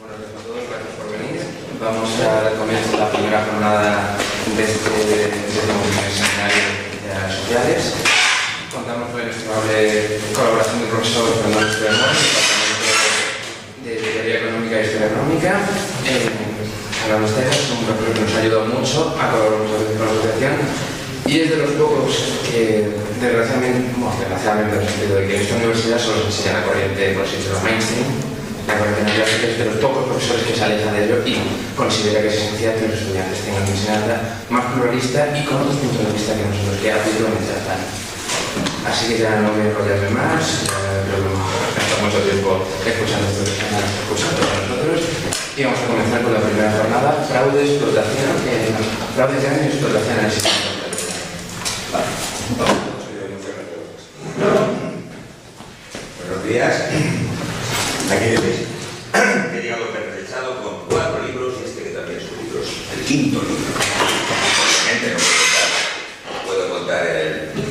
Buenos días a todos, gracias por venir. Vamos a comenzar la primera jornada de este seminario de áreas sociales. Contamos con la inestimable colaboración del profesor Fernando Estremón, del Departamento de Teoría Económica y Historia Económica. Fernando Estejas es un profesor que nos ha ayudado mucho a colaborar con la asociación y es de los pocos que, desgraciadamente, en el sentido de que en esta universidad solo se enseña la corriente, por así decirlo, mainstream. La corriente neoclásica es de los pocos profesores que se aleja de ello y considera que es esencial que los estudiantes tengan una enseñanza más pluralista y con otros puntos de vista que nosotros que ha habido mientras tanto. Así que ya no me enrollarme más, creo que hemos gastado mucho tiempo escuchando estos canales, escuchando a nosotros. Y vamos a comenzar con la primera jornada, fraude, explotación, fraude de año y explotación en el sistema. Buenos días. Aquí veis, he llegado pertrechado con 4 libros y este que también son libros, el 5º libro. Obviamente no puedo contar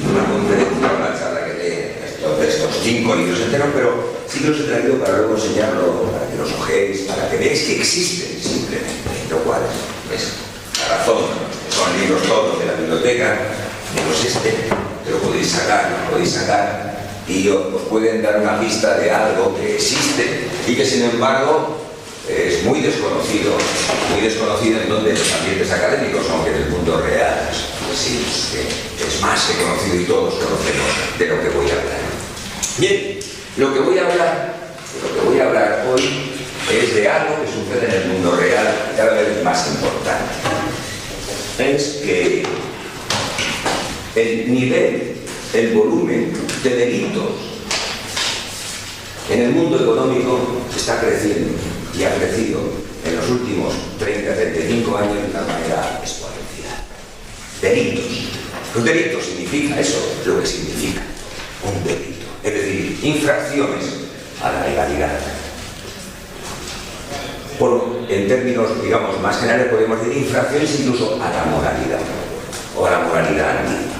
una conferencia o una charla que dé estos 5 libros enteros, pero sí que los he traído para luego enseñarlo, para que los ojéis, para que veáis que existen simplemente, lo cual es la razón. Son libros todos de la biblioteca, menos este, pero podéis sacar y os pueden dar una pista de algo que existe y que sin embargo es muy desconocido en donde los ambientes académicos, aunque en el mundo real pues sí, es más que conocido y todos conocemos de lo que voy a hablar. Bien, lo que voy a hablar hoy es de algo que sucede en el mundo real cada vez más importante. Es que el nivel, el volumen de delitos en el mundo económico está creciendo y ha crecido en los últimos 30-35 años de una manera exponencial. Delitos. Los delitos significa eso, es lo que significa un delito. Es decir, infracciones a la legalidad. En términos, digamos, más generales podemos decir infracciones incluso a la moralidad o a la moralidad antigua.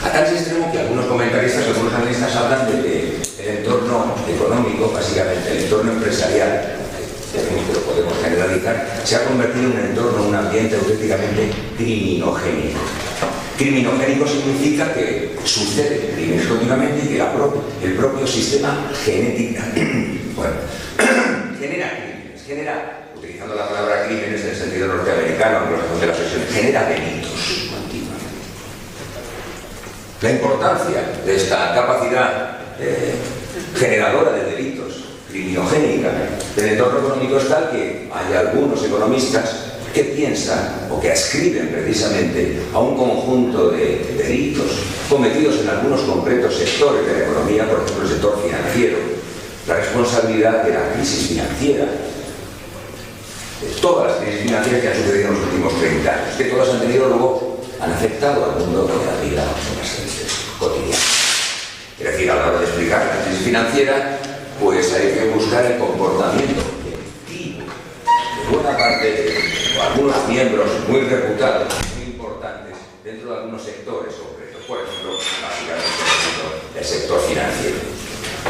A tal extremo que algunos comentaristas, algunos analistas hablan de que el entorno económico, básicamente el entorno empresarial, que lo podemos generalizar, se ha convertido en un entorno, un ambiente auténticamente criminogénico. Criminogénico significa que sucede crímenes continuamente y que el propio sistema genético, genera, utilizando la palabra crímenes en el sentido norteamericano, anglosajón de la expresión, genera delitos. La importancia de esta capacidad generadora de delitos, criminogénica, del entorno económico es tal que hay algunos economistas que piensan o que ascriben precisamente a un conjunto de delitos cometidos en algunos concretos sectores de la economía, por ejemplo el sector financiero, la responsabilidad de la crisis financiera, de todas las crisis financieras que han sucedido en los últimos 30 años, que todas han afectado al mundo de la vida cotidiana. Es decir, a la hora de explicar la crisis financiera, pues hay que buscar el comportamiento delictivo de buena parte de algunos miembros muy reputados, muy importantes, dentro de algunos sectores concretos, por ejemplo, básicamente el sector financiero.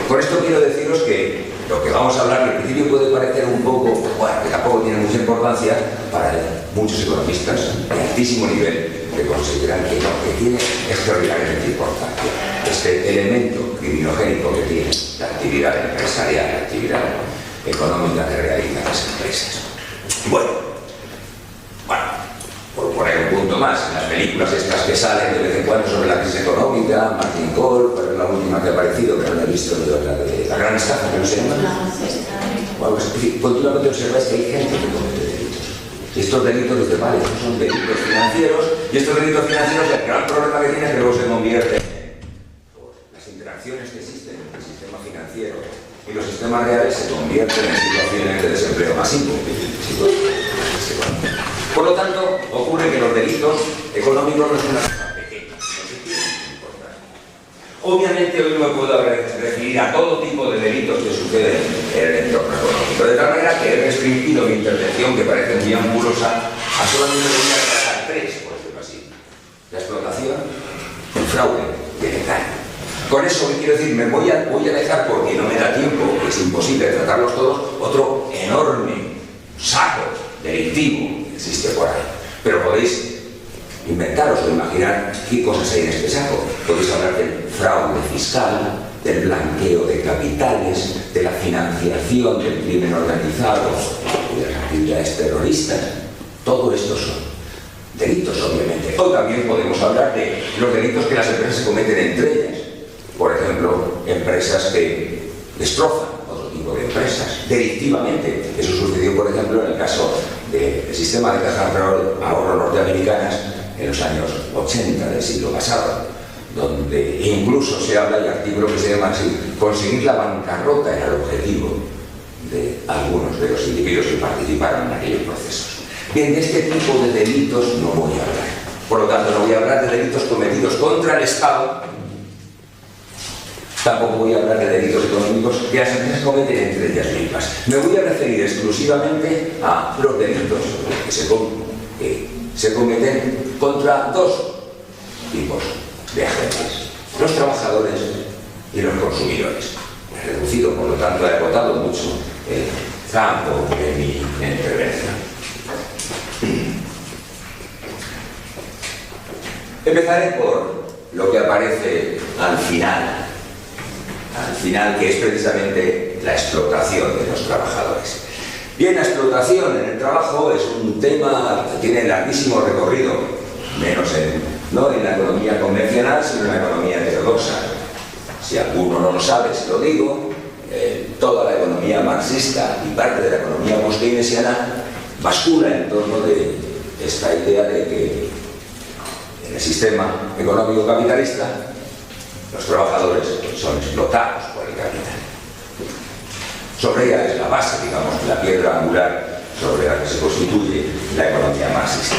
Con esto quiero deciros que lo que vamos a hablar, que al principio puede parecer un poco, que tampoco tiene mucha importancia para muchos economistas de altísimo nivel, que consideran que no, que tiene extraordinariamente importancia este elemento criminogénico que tiene la actividad empresarial, la actividad económica que realizan las empresas. Bueno, por poner un punto más, en las películas estas que salen de vez en cuando sobre la crisis económica, Martin Cole, pero la última que ha aparecido, que no la he visto, la gran estafa, que no se llama. Bueno, pues, continuamente observáis que hay gente que comete delitos. Y estos delitos, desde vale, son delitos financieros, y estos delitos financieros, el gran problema que tiene es que luego se convierten en las interacciones que existen entre el sistema financiero y los sistemas reales se convierten en situaciones de desempleo masivo. Por lo tanto, ocurre que los delitos económicos no son una cosa pequeña, no se tienen importancia. Obviamente hoy no me puedo referir a todo tipo de delitos que suceden en el entorno económico, de tal manera que he restringido mi intervención, que parece muy ambulosa, a solamente voy a tratar 3, por decirlo así: la explotación, el fraude y el engaño. Con eso, ¿qué quiero decir? Me voy a dejar, porque no me da tiempo, es imposible tratarlos todos, otro enorme delictivo que existe por ahí. Pero podéis inventaros o imaginar qué cosas hay en este saco. Podéis hablar del fraude fiscal, del blanqueo de capitales, de la financiación del crimen organizado y de las actividades terroristas. Todo esto son delitos, obviamente. O también podemos hablar de los delitos que las empresas cometen entre ellas. Por ejemplo, empresas que destrozan otro tipo de empresas delictivamente. Eso sucedió, por ejemplo, en el caso del sistema de cajas de ahorro norteamericanas en los años 80 del siglo pasado, donde incluso se habla, y artículo que se llama así, conseguir la bancarrota era el objetivo de algunos de los individuos que participaron en aquellos procesos. Bien, de este tipo de delitos no voy a hablar. Por lo tanto, no voy a hablar de delitos cometidos contra el Estado, tampoco voy a hablar de delitos económicos que las empresas cometen entre ellas mismas. Me voy a referir exclusivamente a los delitos que se cometen contra dos tipos de agentes: los trabajadores y los consumidores. He reducido, por lo tanto, he agotado mucho el campo de mi intervención. Empezaré por lo que aparece al final, que es precisamente la explotación de los trabajadores. Bien, la explotación en el trabajo es un tema que tiene larguísimo recorrido, no en la economía convencional, sino en la economía heterodoxa. Si alguno no lo sabe, se lo digo, toda la economía marxista y parte de la economía keynesiana bascula en torno de esta idea de que en el sistema económico capitalista los trabajadores son explotados por el capital. Sobre ella es la base, digamos, la piedra angular sobre la que se constituye la economía marxista.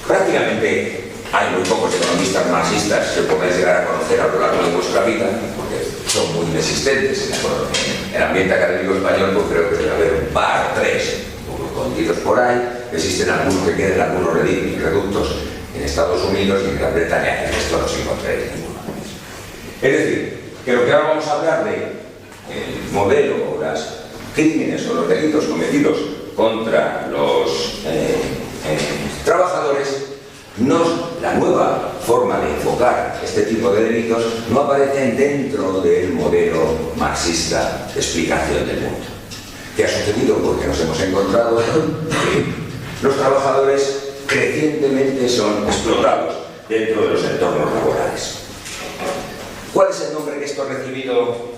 Prácticamente hay muy pocos economistas marxistas que podáis llegar a conocer a lo largo de vuestra vida, porque son muy inexistentes en el ambiente académico español. Pues creo que debe haber un par, tres, escondidos por ahí. Existen algunos que queden algunos reductos en Estados Unidos y en Gran Bretaña, en esto no se encontraréis ninguno. Es decir, que lo que ahora vamos a hablar de el modelo o las crímenes o los delitos cometidos contra los trabajadores, la nueva forma de enfocar este tipo de delitos no aparecen dentro del modelo marxista de explicación del mundo. ¿Qué ha sucedido? Porque nos hemos encontrado que los trabajadores crecientemente son explotados dentro de los entornos laborales. ¿Cuál es el nombre que esto ha recibido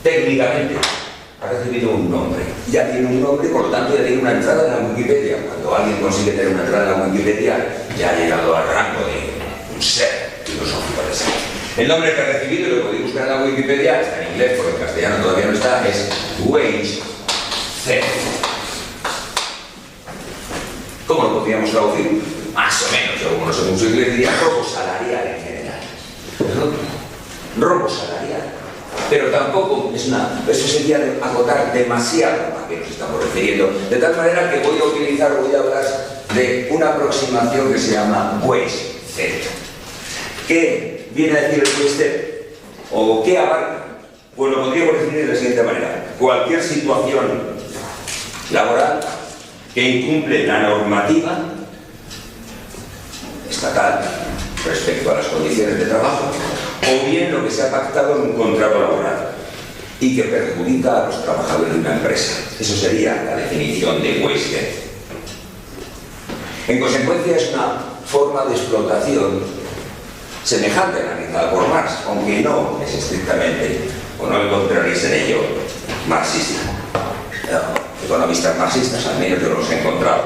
técnicamente? Ha recibido un nombre. Ya tiene un nombre, por lo tanto ya tiene una entrada en la Wikipedia. Cuando alguien consigue tener una entrada en la Wikipedia, ya ha llegado al rango de un ser filosófico de ser. El nombre que ha recibido, y lo podéis buscar en la Wikipedia, está en inglés, porque en castellano todavía no está, es wage theft. ¿Cómo lo podríamos traducir? Más o menos, yo como no sé mucho inglés, diría robo salarial en general. Robo salarial. Pero tampoco eso sería acotar demasiado a qué nos estamos refiriendo. De tal manera que voy a hablar de una aproximación que se llama wage theft. ¿Qué viene a decir el wage theft? ¿O qué abarca? Pues lo podríamos definir de la siguiente manera: cualquier situación laboral que incumple la normativa estatal respecto a las condiciones de trabajo, o bien lo que se ha pactado en un contrato laboral y que perjudica a los trabajadores de una empresa. Eso sería la definición de wage theft. En consecuencia, es una forma de explotación semejante a la realizada por Marx, aunque no es estrictamente, o no encontraréis en ello, marxista. Economistas marxistas, al menos yo los he encontrado,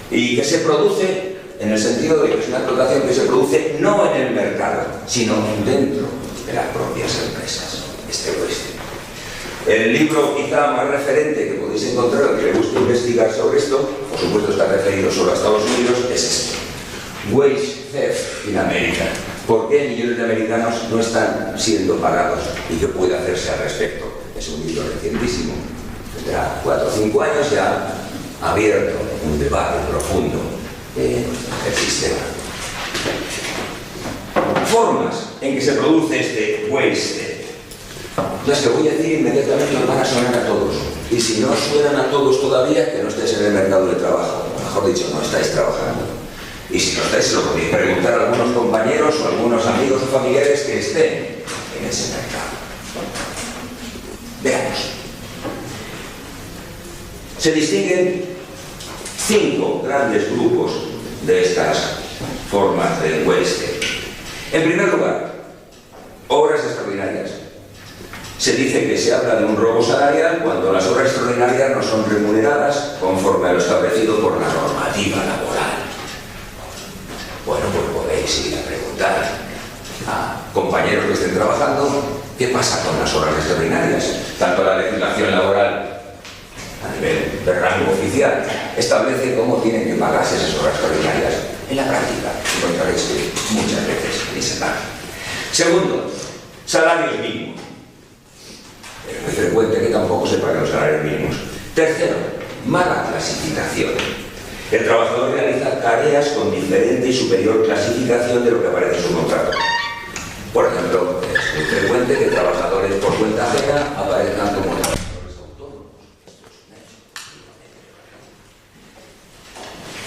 y que se produce en el sentido de que es una explotación que se produce no en el mercado, sino dentro de las propias empresas. El libro quizá más referente que podéis encontrar o que le guste investigar sobre esto, por supuesto está referido solo a Estados Unidos, es este: Wage Theft in America. ¿Por qué millones de americanos no están siendo pagados y qué puede hacerse al respecto? Es un libro recientísimo. Tendrá 4 o 5 años, ya ha abierto un debate profundo del sistema. Formas en que se produce este wage theft. Las que voy a decir inmediatamente os van a sonar a todos. Y Y si no suenan a todos todavía, que no estéis en el mercado de trabajo. O mejor dicho, no estáis trabajando. Y si no estáis, se lo podéis preguntar a algunos compañeros o a algunos amigos o familiares que estén en ese mercado. Veamos. Se distinguen 5 grandes grupos de estas formas de hueste. En primer lugar, obras extraordinarias. Se dice que se habla de un robo salarial cuando las obras extraordinarias no son remuneradas conforme a lo establecido por la normativa laboral. Bueno, pues podéis ir a preguntar a compañeros que estén trabajando qué pasa con las obras extraordinarias. Tanto la legislación laboral a nivel de rango oficial establece cómo tienen que pagarse esas obras extraordinarias. En la práctica encontraréis que muchas veces ni se pagan. Segundo, salarios mínimos. Es muy frecuente que tampoco se paguen los salarios mínimos. Tercero, mala clasificación. El trabajador realiza tareas con diferente y superior clasificación de lo que aparece en su contrato. Por ejemplo, es muy frecuente que trabajadores por cuenta ajena aparezcan como trabajadores autónomos.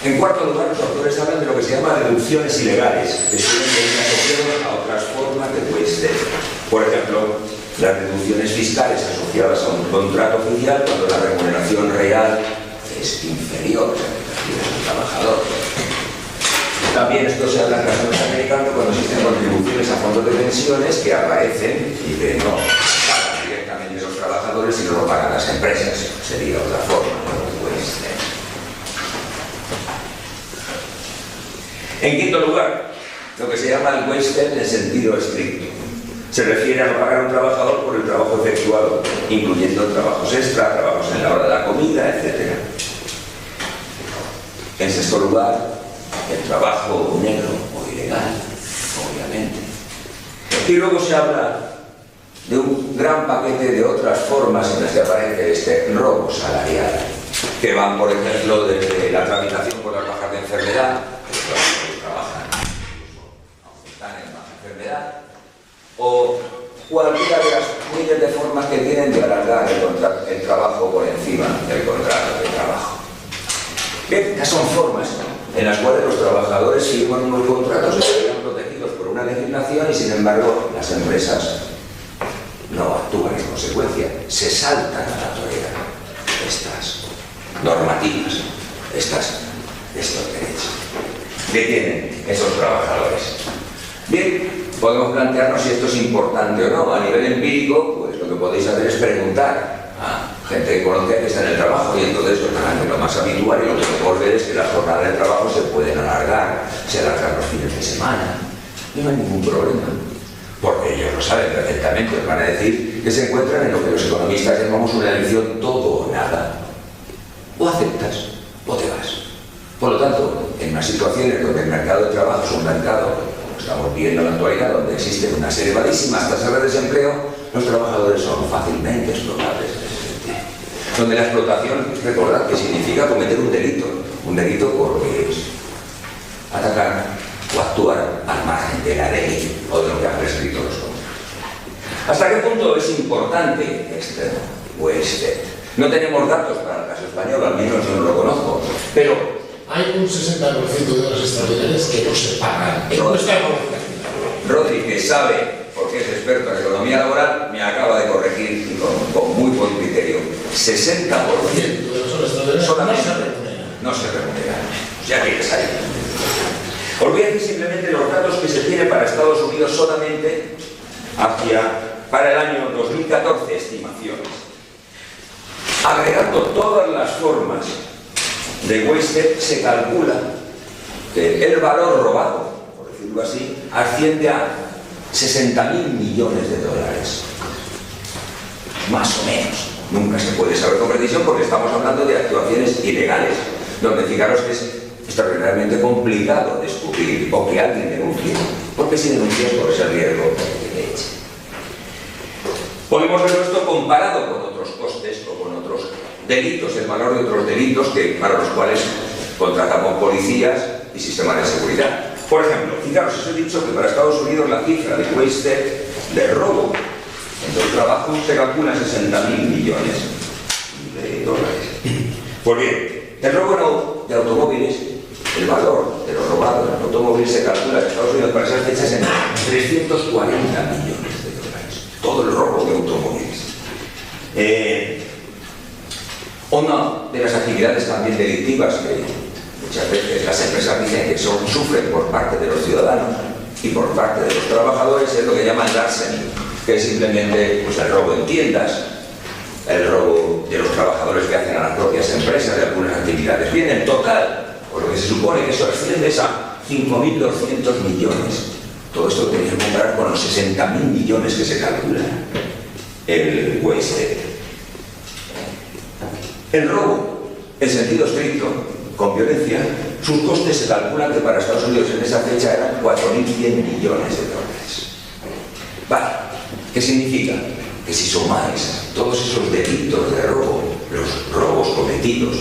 En cuarto lugar, los autores hablan de lo que se llama deducciones ilegales, que suelen venir asociadas a otras formas de hueste. Por ejemplo, las deducciones fiscales asociadas a un contrato oficial cuando la remuneración real es inferior a la del trabajador. También esto se habla en casos americanos cuando existen contribuciones a fondos de pensiones que aparecen y que no pagan directamente los trabajadores y no lo pagan las empresas. Sería otra forma, ¿no? En quinto lugar, lo que se llama el western en sentido estricto. Se refiere a no pagar a un trabajador por el trabajo efectuado, incluyendo trabajos extra, trabajos en la hora de la comida, etc. En sexto lugar, el trabajo negro o ilegal, obviamente. Y luego se habla de un gran paquete de otras formas en las que aparece este robo salarial, que van, por ejemplo, desde la tramitación por las bajas de enfermedad, que trabajan aunque están en baja enfermedad, o cualquiera de las miles de formas que tienen de alargar el trabajo por encima del contrato de trabajo. Bien, estas son formas en las cuales los trabajadores firman unos contratos que están protegidos por una legislación y, sin embargo, las empresas no actúan en consecuencia, se saltan a la torera estas normativas, estos derechos. ¿Qué tienen esos trabajadores? Bien, podemos plantearnos si esto es importante o no. A nivel empírico, pues lo que podéis hacer es preguntar a gente que conozca que está en el trabajo y entonces lo más habitual y lo que mejor ver es que las jornadas de trabajo se pueden alargar, se alargan los fines de semana. No hay ningún problema, porque ellos lo saben perfectamente. Os van a decir que se encuentran en lo que los economistas llamamos una elección todo o nada. O aceptas o te vas. Por lo tanto, en unas situaciones donde el mercado de trabajo es un mercado, como estamos viendo en la actualidad, donde existen unas elevadísimas tasas de desempleo, los trabajadores son fácilmente explotables. Donde la explotación, recordad que significa cometer un delito porque es atacar o actuar al margen de la ley o de lo que han prescrito los contratos. ¿Hasta qué punto es importante este western? No tenemos datos para el caso español, al menos yo no lo conozco, pero hay un 60% de horas extraordinarias que no se pagan en nuestra economía. Rodri, que sabe, porque es experto en economía laboral, me acaba de corregir y con muy buen criterio. 60% de las horas extraordinarias solamente no se remuneran. No se remuneran. Ya tienes ahí. Os voy a decir simplemente los datos que se tienen para Estados Unidos solamente para el año 2014, estimaciones. Agregando todas las formas de western, se calcula que el valor robado, por decirlo así, asciende a 60.000 millones de dólares. Más o menos. Nunca se puede saber con precisión porque estamos hablando de actuaciones ilegales, donde fijaros que es extraordinariamente complicado descubrir o que alguien denuncie, porque si denuncias corres el riesgo de que te echen. Podemos ver esto comparado con otros costes o con otros delitos, el valor de otros delitos para los cuales contratamos policías y sistemas de seguridad. Por ejemplo, fijaros, os he dicho que para Estados Unidos la cifra de western, de robo en el trabajo, se calcula en 60.000 millones de Pues bien, el robo de automóviles, el valor de los robados de los automóviles se calcula en Estados Unidos para esas fechas en 340 millones de dólares. Todo el robo de automóviles. Una de las actividades también delictivas que muchas veces las empresas dicen que sufren por parte de los ciudadanos y por parte de los trabajadores es lo que llaman larceny, que es simplemente pues, el robo en tiendas, el robo de los trabajadores que hacen a las propias empresas de algunas actividades. Bien, en total, por lo que se supone que eso asciende a 5.200 millones. Todo esto lo tenía que comparar con los 60.000 millones que se calculan el waste. El robo, en sentido estricto, con violencia, sus costes se calculan que para Estados Unidos en esa fecha eran 4.100 millones de dólares. Vale, ¿qué significa? Que si sumáis todos esos delitos de robo, los robos cometidos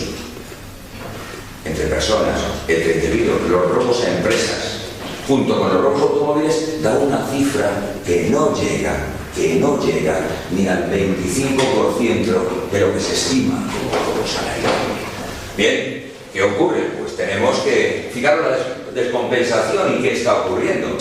entre personas, entre individuos, los robos a empresas, junto con los robos automóviles, da una cifra que no llega ni al 25% de lo que se estima como robo salarial. Bien, ¿qué ocurre? Pues tenemos que fijarnos la descompensación y qué está ocurriendo.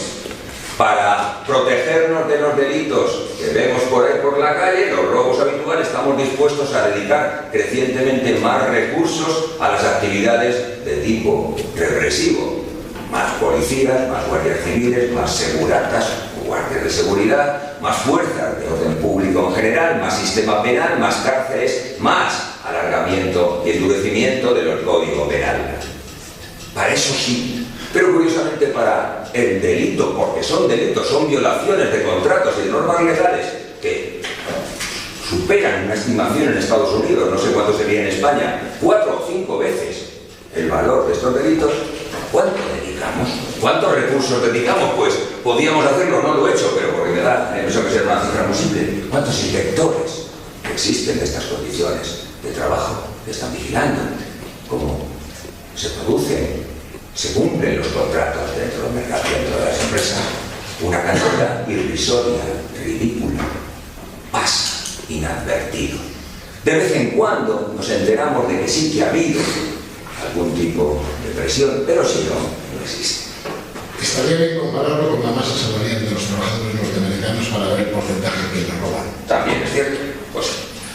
Para protegernos de los delitos que vemos por ahí por la calle, los robos habituales, estamos dispuestos a dedicar crecientemente más recursos a las actividades de tipo represivo. Más policías, más guardias civiles, más seguratas, guardias de seguridad, más fuerzas de orden público en general, más sistema penal, más cárceles, más alargamiento y endurecimiento del código penal. Para eso sí, pero curiosamente para el delito, porque son delitos, son violaciones de contratos y de normas legales que superan una estimación en Estados Unidos, no sé cuánto sería en España, 4 o 5 veces el valor de estos delitos. ¿Cuánto dedicamos? ¿Cuántos recursos dedicamos? Pues podíamos hacerlo, no lo he hecho, pero porque me da la impresión que será una cifra muy simple. ¿Cuántos inspectores existen de estas condiciones de trabajo que están vigilando? ¿Cómo se producen, se cumplen los contratos dentro del mercado, dentro de las empresas? Una cantidad irrisoria, ridícula, pasa inadvertido. De vez en cuando nos enteramos de que sí que ha habido algún tipo de presión, pero si no, no existe. Estaría bien compararlo con la masa salarial de los trabajadores norteamericanos para ver el porcentaje que les roban. También es cierto. Pues,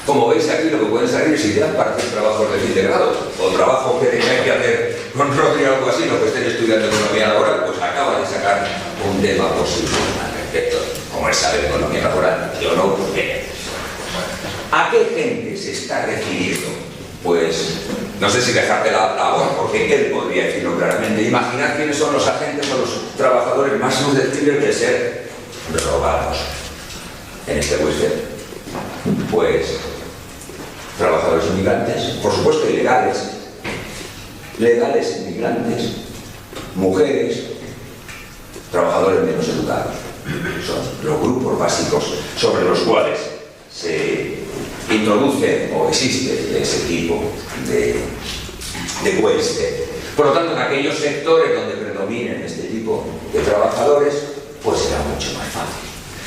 como veis aquí, lo que pueden salir es ideas para hacer trabajos de fin de grado o trabajos que tengáis que hacer con Rodri o algo así, los que estén estudiando economía laboral, pues acaba de sacar un tema posible al respecto. Como él sabe de economía laboral, yo no, pues bien. ¿A qué gente se está refiriendo? Pues no sé si dejarte la labor, porque él podría decirlo claramente. Imaginad quiénes son los agentes o los trabajadores más susceptibles de ser robados en este welfare. Pues trabajadores inmigrantes, por supuesto ilegales, legales inmigrantes, mujeres, trabajadores menos educados. Son los grupos básicos sobre los cuales se introduce o existe ese tipo de welfare. Por lo tanto, en aquellos sectores donde predominen este tipo de trabajadores, pues será mucho más fácil.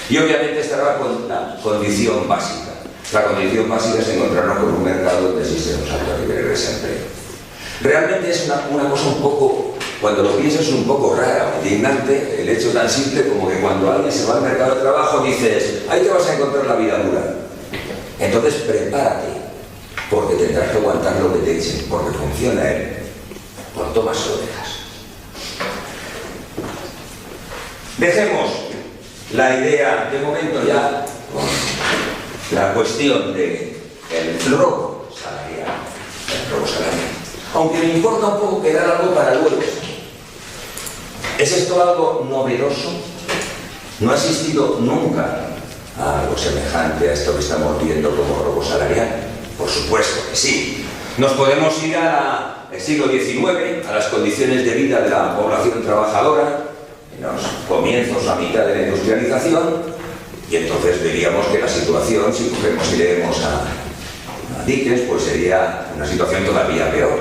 Y obviamente estará con la condición básica. La condición básica es encontrarnos con un mercado donde existen los altos niveles de desempleo. Realmente es una cosa un poco, cuando lo piensas, es un poco rara, indignante, el hecho tan simple como que cuando alguien se va al mercado de trabajo dices, ahí te vas a encontrar la vida dura. Entonces prepárate, porque tendrás que aguantar lo que te echen, porque funciona él. Cuanto más lo dejas. Dejemos la idea de momento ya con la cuestión del robo salarial. Aunque me importa un poco quedar algo para luego. ¿Es esto algo novedoso? No ha existido nunca algo semejante a esto que estamos viendo como robo salarial. Por supuesto que sí. Nos podemos ir al siglo XIX, a las condiciones de vida de la población trabajadora, en los comienzos, a mitad de la industrialización, y entonces veríamos que la situación, si cogemos y leemos a Dickens, pues sería una situación todavía peor,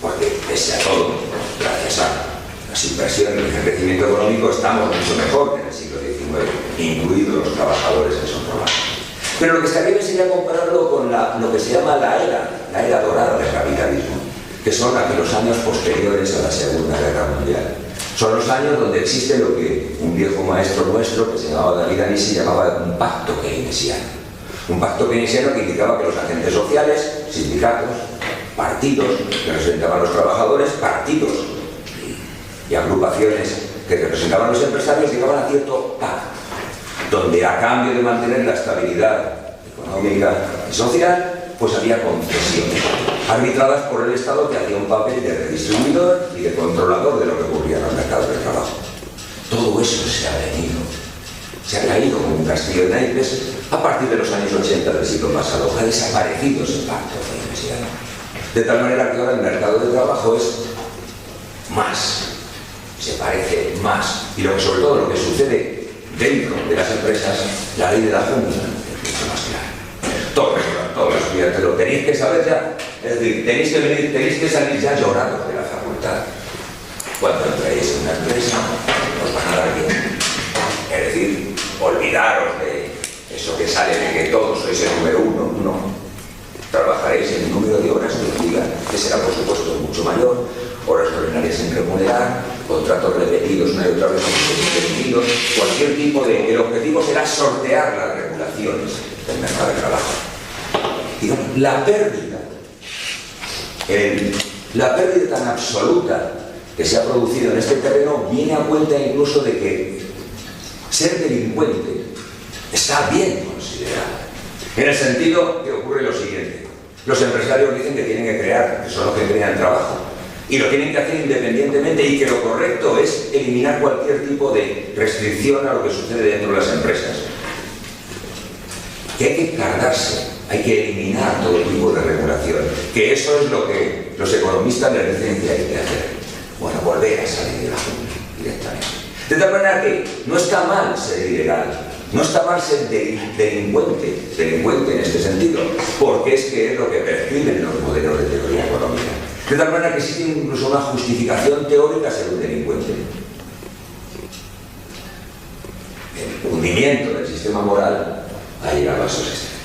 porque pese a todo, gracias a las inversiones y el crecimiento económico, estamos mucho mejor que en el siglo XIX, incluidos los trabajadores que son robados. Pero lo que estaría bien sería compararlo con lo que se llama la era dorada del capitalismo, que son aquellos años posteriores a la Segunda Guerra Mundial. Son los años donde existe lo que un viejo maestro nuestro, que se llamaba David Anisi, llamaba un pacto keynesiano. Un pacto keynesiano que indicaba que los agentes sociales, sindicatos, partidos que representaban a los trabajadores, partidos y agrupaciones que representaban a los empresarios, llegaban a cierto pacto, donde a cambio de mantener la estabilidad económica y social, pues había concesiones arbitradas por el Estado, que hacía un papel de redistribuidor y de controlador de lo que ocurría en los mercados de trabajo. Todo eso se ha caído como un castillo de naipes a partir de los años 80 del siglo pasado. Ha desaparecido ese pacto keynesiano. De tal manera que ahora el mercado de trabajo es más, se parece más. Y sobre todo lo que sucede dentro de las empresas, la ley de la jungla es mucho más clara. Todo eso, ya te lo tenéis que saber ya. Es decir, tenéis que salir ya llorados de la facultad. Cuando entréis en una empresa, os van a dar bien. Es decir, olvidaros de eso que sale de que todos sois el número uno. No. Trabajaréis en el número de horas que os digan, que será por supuesto mucho mayor, horas ordinarias sin remunerar, contratos repetidos una y otra vez, indefinidos, cualquier tipo de... El objetivo será sortear las regulaciones del mercado de trabajo. Digamos, la pérdida tan absoluta que se ha producido en este terreno viene a cuenta incluso de que ser delincuente está bien considerado. En el sentido que ocurre lo siguiente: los empresarios dicen que tienen que crear, que son los que crean trabajo, y lo tienen que hacer independientemente, y que lo correcto es eliminar cualquier tipo de restricción a lo que sucede dentro de las empresas. Que hay que cargarse, hay que eliminar todo tipo de regulación, que eso es lo que los economistas les dicen que hay que hacer. Bueno, volver a salir de la jungla directamente. De tal manera que no está mal ser ilegal, no está mal ser delincuente en este sentido, porque es que es lo que prescriben los modelos de teoría económica. De tal manera que existe incluso una justificación teórica ser un delincuente. El hundimiento del sistema moral ha llegado a esos extremos.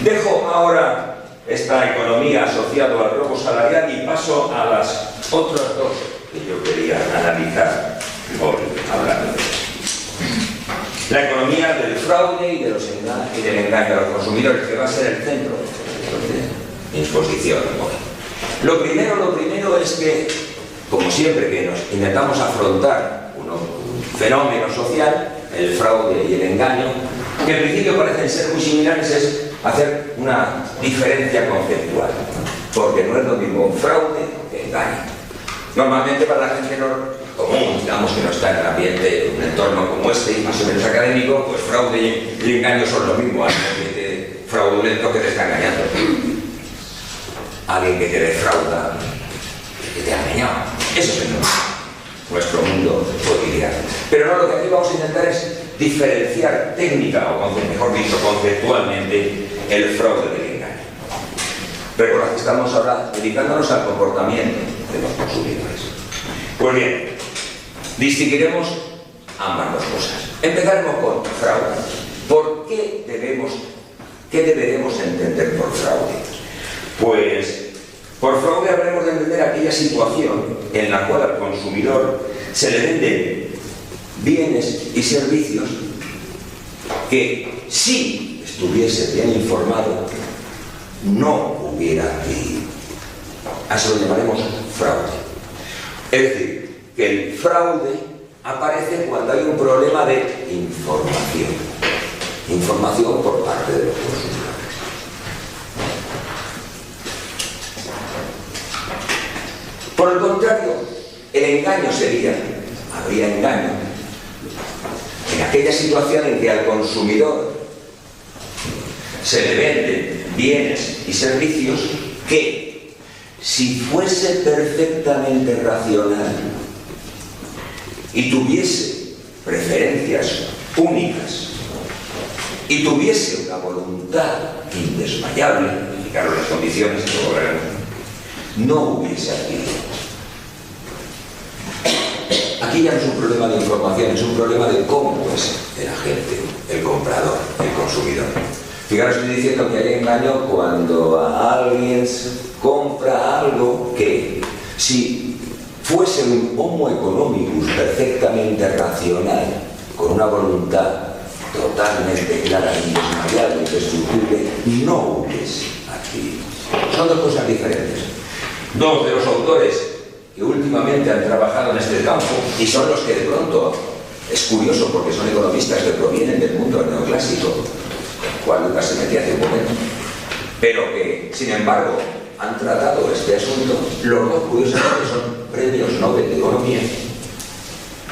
Dejo ahora esta economía asociada al robo salarial y paso a las otras dos que yo quería analizar hoy hablando de esto. La economía del fraude y del engaño a los consumidores, que va a ser el centro de mi exposición hoy. Lo primero es que, como siempre que nos intentamos afrontar un fenómeno social, el fraude y el engaño, que en principio parecen ser muy similares, es hacer una diferencia conceptual, porque no es lo mismo fraude que engaño. Normalmente para la gente común, digamos, que no está en el ambiente, un entorno como este y más o menos académico, pues fraude y engaño son lo mismo. Alguien que te fraudulento que te está engañando, alguien que te defrauda, que te ha engañado. Eso es nuestro mundo cotidiano. Pero no, lo que aquí vamos a intentar es diferenciar técnica, o mejor dicho, conceptualmente, el fraude del engaño. Recordad que estamos ahora dedicándonos al comportamiento de los consumidores. Pues bien, distinguiremos ambas dos cosas. Empezaremos con fraude. ¿Qué deberemos entender por fraude? Pues por fraude habremos de entender aquella situación en la cual al consumidor se le venden bienes y servicios que, si estuviese bien informado, no hubiera adquirido. A eso lo llamaremos fraude. Es decir, que el fraude aparece cuando hay un problema de información. Información por parte de los consumidores. Por el contrario, el engaño habría engaño en aquella situación en que al consumidor se le venden bienes y servicios que, si fuese perfectamente racional y tuviese preferencias únicas y tuviese una voluntad indesmayable, fijaros las condiciones que luego veremos, no hubiese adquirido. Aquí ya no es un problema de información, es un problema de cómo es el agente, el comprador, el consumidor. Fijaros, estoy diciendo que hay engaño cuando alguien compra algo que, si fuese un homo economicus perfectamente racional, con una voluntad totalmente clara, indesmayable, indestructible, no hubiese adquirido. Son dos cosas diferentes. Dos de los autores que últimamente han trabajado en este campo, y son los que de pronto, es curioso porque son economistas que provienen del mundo neoclásico, el cual nunca se metía hace un momento, pero que, sin embargo, han tratado este asunto. Los dos, curiosamente, son premios Nobel de Economía.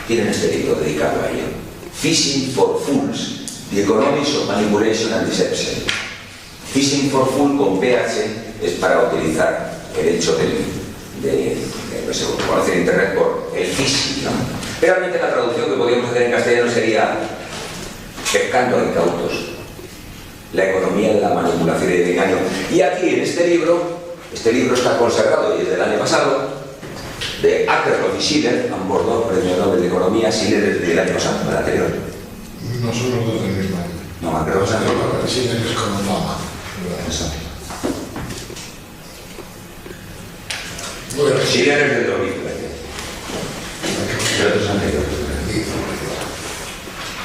Tienen este libro dedicado a ello. Fishing for Fools, The Economics of Manipulation and Deception. Fishing for Fool con PH es para utilizar el hecho de no sé, conocer Internet por el phishing, ¿no? Realmente la traducción que podríamos hacer en castellano sería pescando incautos, la economía de la manipulación y del engaño. Y aquí en este libro está consagrado y es del año pasado, de Akerlof y Schiller, ambos dos premios Nobel de Economía. Schiller es del año pasado, el anterior. No son los dos del mismo año. No, Akerlof es anterior. Sí, es como fama. Schiller es del 2013. Pero otros anteriores.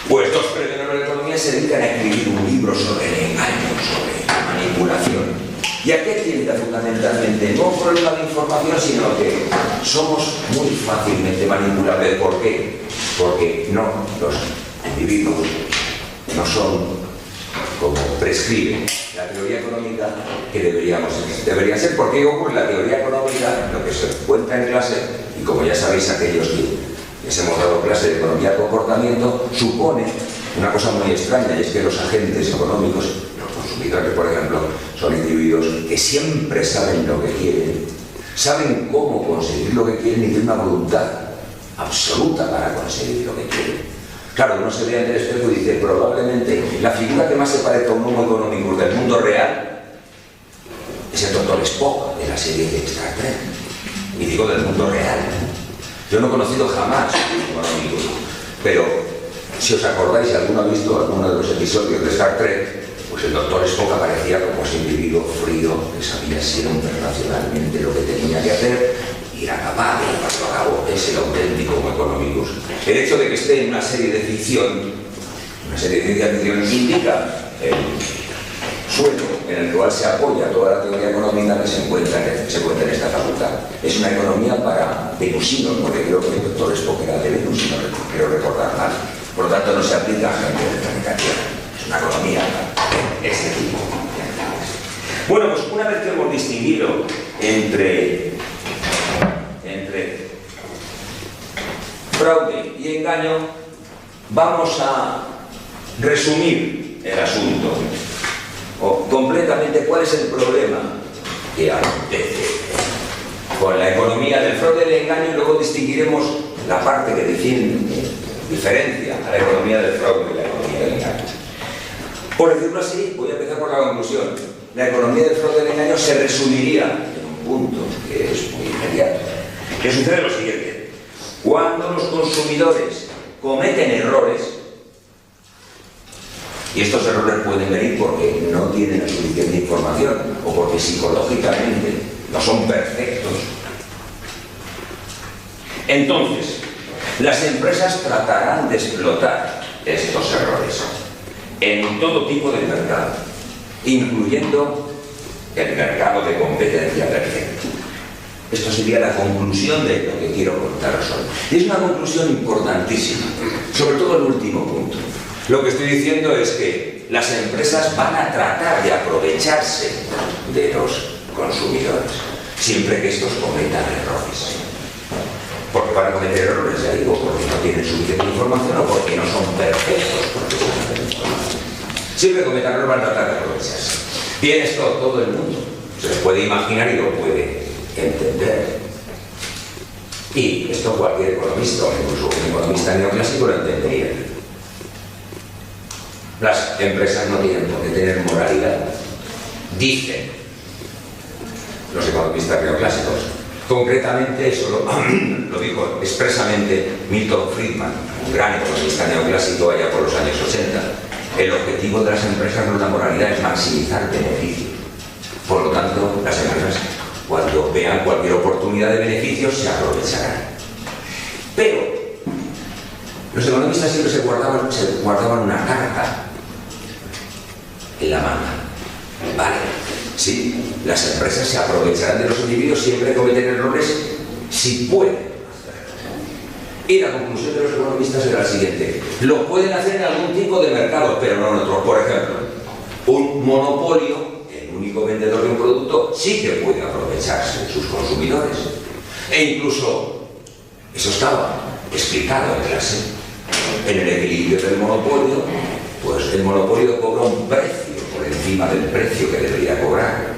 Pues dos premios Nobel de Economía se dedican a escribir un libro sobre el engaño, sobre la manipulación. ¿Y a qué tiende fundamentalmente? No un problema de información, sino que somos muy fácilmente manipulables. ¿Por qué? Porque los individuos no son como prescribe la teoría económica que debería ser. ¿Por qué ocurre la teoría económica? Lo que se encuentra en clase, y como ya sabéis aquellos que les hemos dado clase de economía del comportamiento, supone una cosa muy extraña, y es que los agentes económicos, los consumidores, por ejemplo, son individuos que siempre saben lo que quieren, saben cómo conseguir lo que quieren y tienen una voluntad absoluta para conseguir lo que quieren. Claro, uno se ve ante el espejo y dice, probablemente la figura que más se parezca a un homo económico del mundo real es el Dr. Spock de la serie de Star Trek. Y digo del mundo real. Yo no he conocido jamás un económico, pero si os acordáis, si alguno ha visto alguno de los episodios de Star Trek, pues el Dr. Spock aparecía como ese individuo frío que sabía siempre racionalmente lo que tenía que hacer y era capaz de llevarlo a cabo. Es el auténtico homo economicus. El hecho de que esté en una serie de ficción, una serie de ciencia ficción, indica el suelo en el cual se apoya toda la teoría económica que se encuentra en esta facultad. Es una economía para venusinos, porque creo que el doctor Spock era de Venus, si no quiero recordar mal. Por lo tanto, no se aplica a gente del planeta Tierra. Es una economía de ese tipo. Bueno, pues una vez que hemos distinguido entre fraude y engaño, vamos a resumir el asunto, o completamente cuál es el problema que acontece con la economía del fraude y del engaño, y luego distinguiremos la parte que diferencia a la economía del fraude y la economía del engaño. Por decirlo así, voy a empezar por la conclusión. La economía del fraude y del engaño se resumiría en un punto que es muy inmediato. ¿Qué sucede? Lo siguiente. Cuando los consumidores cometen errores, y estos errores pueden venir porque no tienen la suficiente información o porque psicológicamente no son perfectos, entonces las empresas tratarán de explotar estos errores en todo tipo de mercado, incluyendo el mercado de competencia perfecta. Esto sería la conclusión de lo que quiero contaros hoy. Y es una conclusión importantísima, sobre todo el último punto. Lo que estoy diciendo es que las empresas van a tratar de aprovecharse de los consumidores, siempre que estos cometan errores. Porque van a cometer errores, ya digo, porque no tienen suficiente información o porque no son perfectos profesionalmente. Siempre que cometan errores van a tratar de aprovecharse. Bien, esto todo el mundo se lo puede imaginar y lo puede entender. Y esto cualquier economista, o incluso un economista neoclásico, lo entendería. Las empresas no tienen por qué tener moralidad, dicen los economistas neoclásicos. Concretamente, eso lo dijo expresamente Milton Friedman, un gran economista neoclásico allá por los años 80. El objetivo de las empresas no es la moralidad, es maximizar beneficios. Por lo tanto, las empresas, cuando vean cualquier oportunidad de beneficios, se aprovecharán. Pero los economistas siempre se guardaban una carta en la manga. Vale, sí, las empresas se aprovecharán de los individuos siempre cometen errores si pueden. Y la conclusión de los economistas era la siguiente: lo pueden hacer en algún tipo de mercado, pero no en otro. Por ejemplo, un monopolio, el único vendedor de un producto, sí que puede aprovecharse de sus consumidores. E incluso, eso estaba explicado en clase, en el equilibrio del monopolio, pues el monopolio cobra un precio por encima del precio que debería cobrar.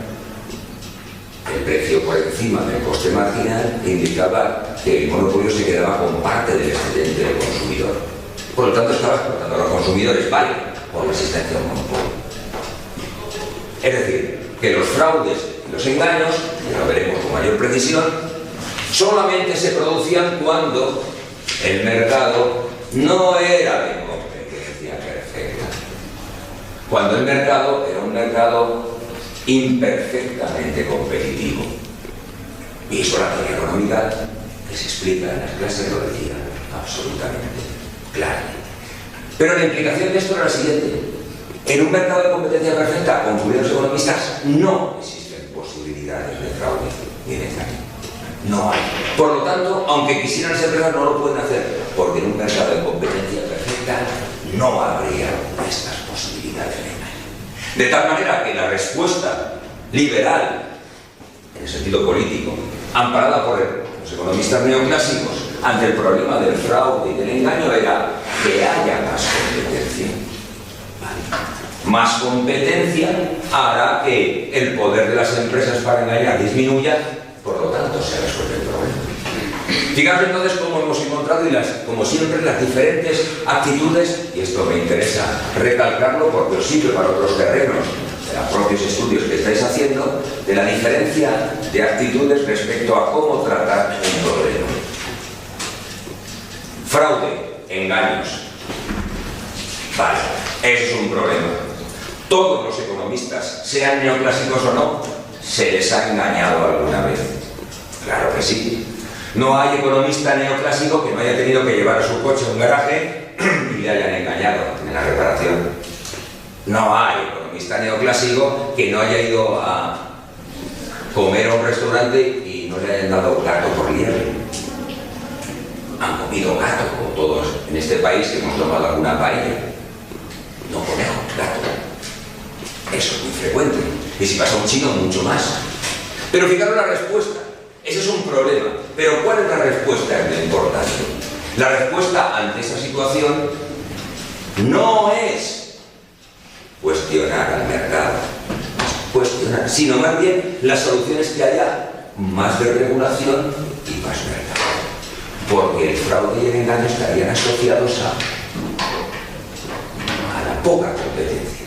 El precio por encima del coste marginal indicaba que el monopolio se quedaba con parte del excedente del consumidor. Por lo tanto, estaba explotando a los consumidores, vale, por la existencia del monopolio. Es decir, que los fraudes y los engaños, ya lo veremos con mayor precisión, solamente se producían cuando el mercado no era de competencia perfecta. Cuando el mercado era un mercado imperfectamente competitivo. Y eso la teoría económica que se explica en las clases lo decía absolutamente claramente. Pero la implicación de esto era la siguiente: en un mercado de competencia perfecta, concluyen los economistas, no existen posibilidades de fraude ni de engaño. No hay. Por lo tanto, aunque quisieran las empresas, no lo pueden hacer, porque en un mercado de competencia perfecta no habría estas posibilidades de engaño. De tal manera que la respuesta liberal, en el sentido político, amparada por los economistas neoclásicos ante el problema del fraude y del engaño, era que haya más competencia. ¿Vale? Más competencia hará que el poder de las empresas para engañar disminuya, por lo tanto se resuelve el problema. Fijaos entonces cómo hemos encontrado, como siempre, las diferentes actitudes, y esto me interesa recalcarlo porque os sirve para otros terrenos, de los propios estudios que estáis haciendo, de la diferencia de actitudes respecto a cómo tratar un problema. Fraude, engaños. Vale, eso es un problema. Todos los economistas, sean neoclásicos o no, se les ha engañado alguna vez. Claro que sí. No hay economista neoclásico que no haya tenido que llevar su coche a un garaje y le hayan engañado en la reparación. No hay economista neoclásico que no haya ido a comer a un restaurante y no le hayan dado gato por liebre. Han comido gato, como todos en este país que hemos tomado alguna paella. No conejo, gato. Eso es muy frecuente. Y si pasa un chino, mucho más. Pero fijaros la respuesta. Ese es un problema. Pero ¿cuál es la respuesta? Es lo importante. La respuesta ante esa situación no es cuestionar al mercado, sino más bien las soluciones que haya más de regulación y más mercado. Porque el fraude y el engaño estarían asociados a la poca competencia.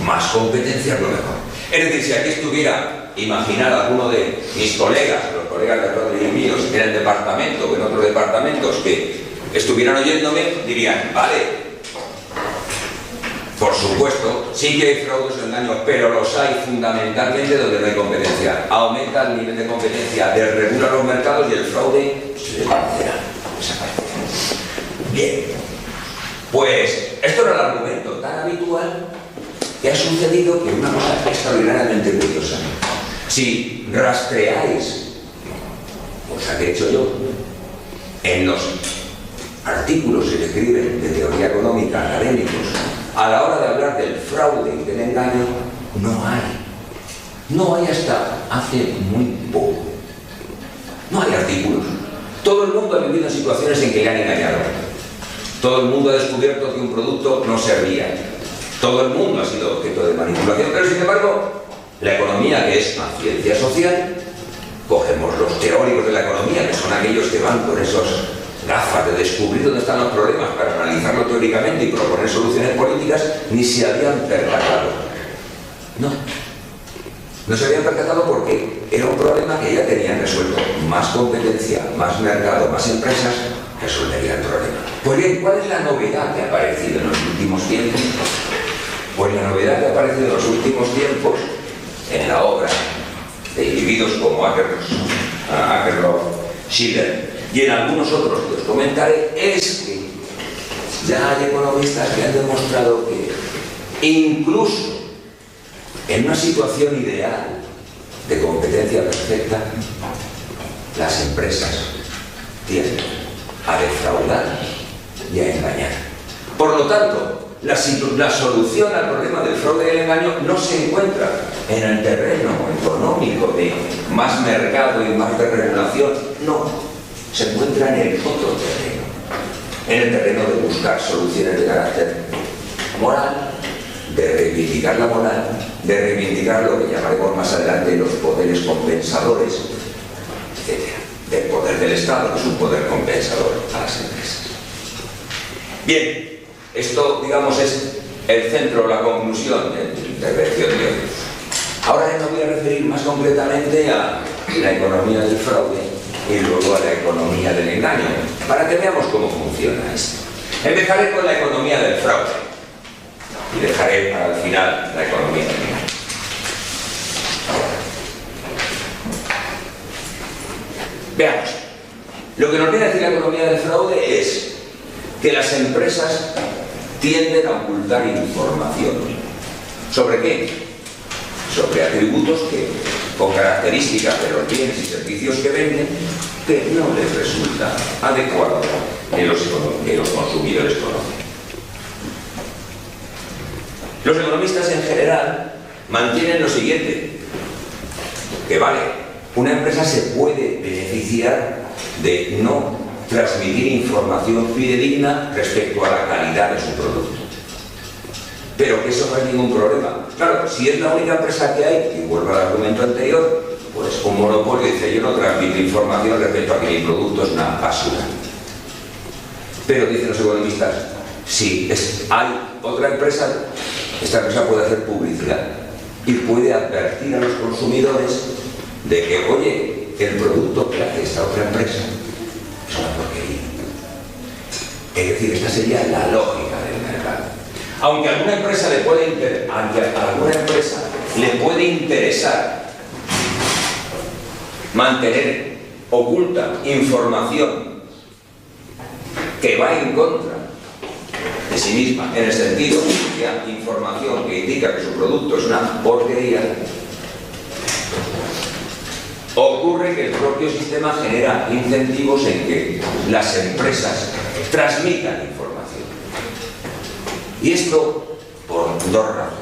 Más competencia es lo mejor. Es decir, si aquí estuviera, imaginar a alguno de mis colegas, los colegas de Rodri y míos, en el departamento o en otros departamentos que estuvieran oyéndome, dirían, vale, por supuesto, sí que hay fraudes o engaños, pero los hay fundamentalmente donde no hay competencia. Aumenta el nivel de competencia, desregula los mercados y el fraude se desaparecerá. Bien, pues esto era el argumento tan habitual que ha sucedido que una cosa extraordinariamente curiosa. Si rastreáis, cosa que he hecho yo, en los artículos que se escriben de teoría económica académicos, a la hora de hablar del fraude y del engaño, no hay hasta hace muy poco. No hay artículos. Todo el mundo ha vivido en situaciones en que le han engañado. Todo el mundo ha descubierto que un producto no servía. Todo el mundo ha sido objeto de manipulación, pero sin embargo, la economía, que es una ciencia social, cogemos los teóricos de la economía, que son aquellos que van con esos gafas de descubrir dónde están los problemas para analizarlo teóricamente y proponer soluciones políticas, ni se habían percatado. No se habían percatado porque era un problema que ya tenían resuelto. Más competencia, más mercado, más empresas resolvería el problema. Pues bien, ¿cuál es la novedad que ha aparecido en los últimos tiempos? Pues la novedad que aparece en los últimos tiempos en la obra de individuos como Akerlof, Schiller y en algunos otros que os comentaré es que ya hay economistas que han demostrado que incluso en una situación ideal de competencia perfecta, las empresas tienden a defraudar y a engañar. Por lo tanto, la solución al problema del fraude y el engaño no se encuentra en el terreno económico de más mercado y más de regulación, no, se encuentra en el otro terreno, en el terreno de buscar soluciones de carácter moral, de reivindicar la moral, de reivindicar lo que llamaremos más adelante los poderes compensadores, etc. Del poder del Estado, que es un poder compensador a las empresas. Bien, esto, digamos, es el centro, la conclusión de mi intervención de hoy. Ahora me voy a referir más concretamente a la economía del fraude y luego a la economía del engaño, para que veamos cómo funciona esto. Empezaré con la economía del fraude y dejaré para el final la economía del engaño. Veamos, lo que nos viene a decir la economía del fraude es que las empresas tienden a ocultar información. ¿Sobre qué? Sobre atributos con características de los bienes y servicios que venden que no les resulta adecuado que los consumidores conocen. Los economistas en general mantienen lo siguiente, que vale, una empresa se puede beneficiar de no transmitir información fidedigna respecto a la calidad de su producto. Pero que eso no es ningún problema. Claro, si es la única empresa que hay, y vuelvo al argumento anterior, pues un monopolio dice yo no transmito información respecto a que mi producto es una basura. Pero dicen los economistas, si hay otra empresa, esta empresa puede hacer publicidad y puede advertir a los consumidores de que, oye, el producto que hace esta otra empresa es una porquería. Es decir, esta sería la lógica del mercado. Aunque a alguna empresa le puede interesar mantener oculta información que va en contra de sí misma, en el sentido de información que indica que su producto es una porquería, ocurre que el propio sistema genera incentivos en que las empresas transmitan información. Y esto por dos razones.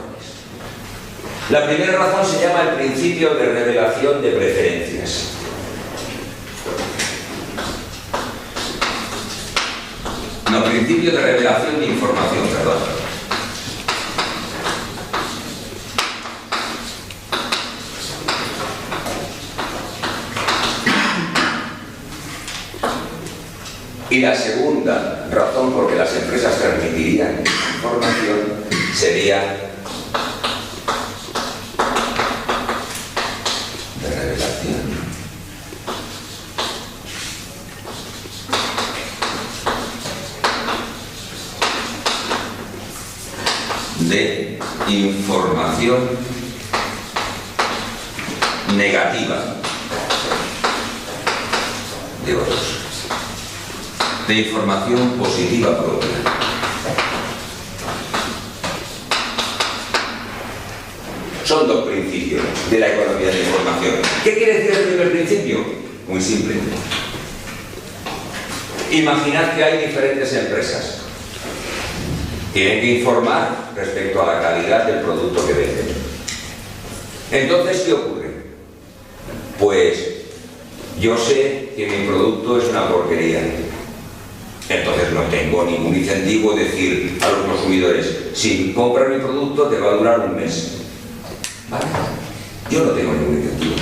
La primera razón se llama el principio de revelación de preferencias. No, principio de revelación de información, perdón. Y la segunda razón por que las empresas transmitirían información sería de revelación de información negativa de otros, de información positiva propia. Son dos principios de la economía de la información. ¿Qué quiere decir el primer principio? Muy simple. Imaginad que hay diferentes empresas. Tienen que informar respecto a la calidad del producto que venden. Entonces, ¿qué ocurre? Pues yo sé que mi producto es una porquería. Entonces no tengo ningún incentivo de decir a los consumidores, si compras mi producto te va a durar un mes. ¿Vale? Yo no tengo ningún incentivo.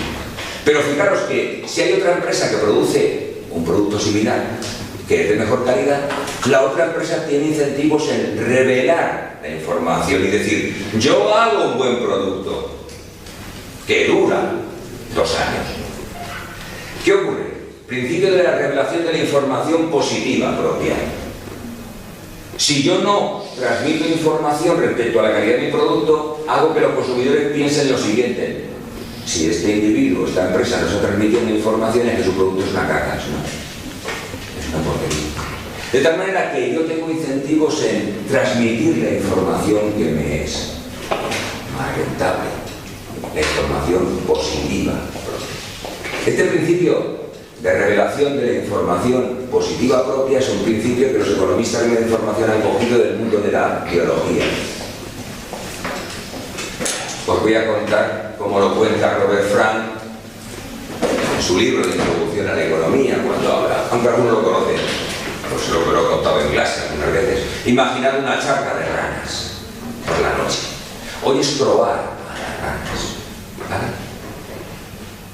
Pero fijaros que si hay otra empresa que produce un producto similar, que es de mejor calidad, la otra empresa tiene incentivos en revelar la información y decir, yo hago un buen producto que dura 2 años. ¿Qué ocurre? Principio de la revelación de la información positiva propia. Si yo no transmito información respecto a la calidad de mi producto, hago que los consumidores piensen lo siguiente: si este individuo, esta empresa no está transmitiendo información, es que su producto es una caca, ¿no? Es una porquería. De tal manera que yo tengo incentivos en transmitir la información que me es más rentable, la información positiva. Este principio de revelación de la información positiva propia es un principio que los economistas de la información han cogido del mundo de la biología. Os voy a contar cómo lo cuenta Robert Frank en su libro de Introducción a la Economía, cuando habla, aunque algunos lo conocen, pues lo he contado en clase algunas veces. Imaginad una charca de ranas por la noche. Hoy es probar a las ranas, ¿vale?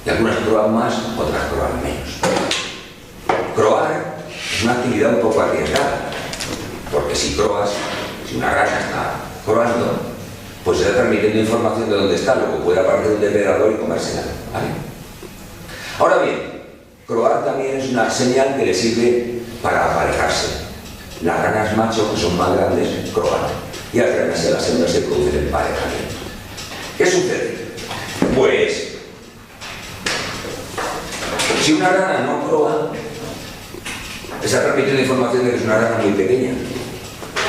Y algunas proban más, otras proban menos. Croar es una actividad un poco arriesgada, porque si croas, si una rana está croando, pues está transmitiendo información de dónde está, luego puede aparecer un depredador y comérsela, ¿vale? Ahora bien, croar también es una señal que le sirve para aparejarse. Las ranas macho, que son más grandes, croan, y al traerse a las hembras se produce el emparejamiento. ¿Qué sucede? Pues si una rana no croa, está transmitiendo información de que es una rana muy pequeña,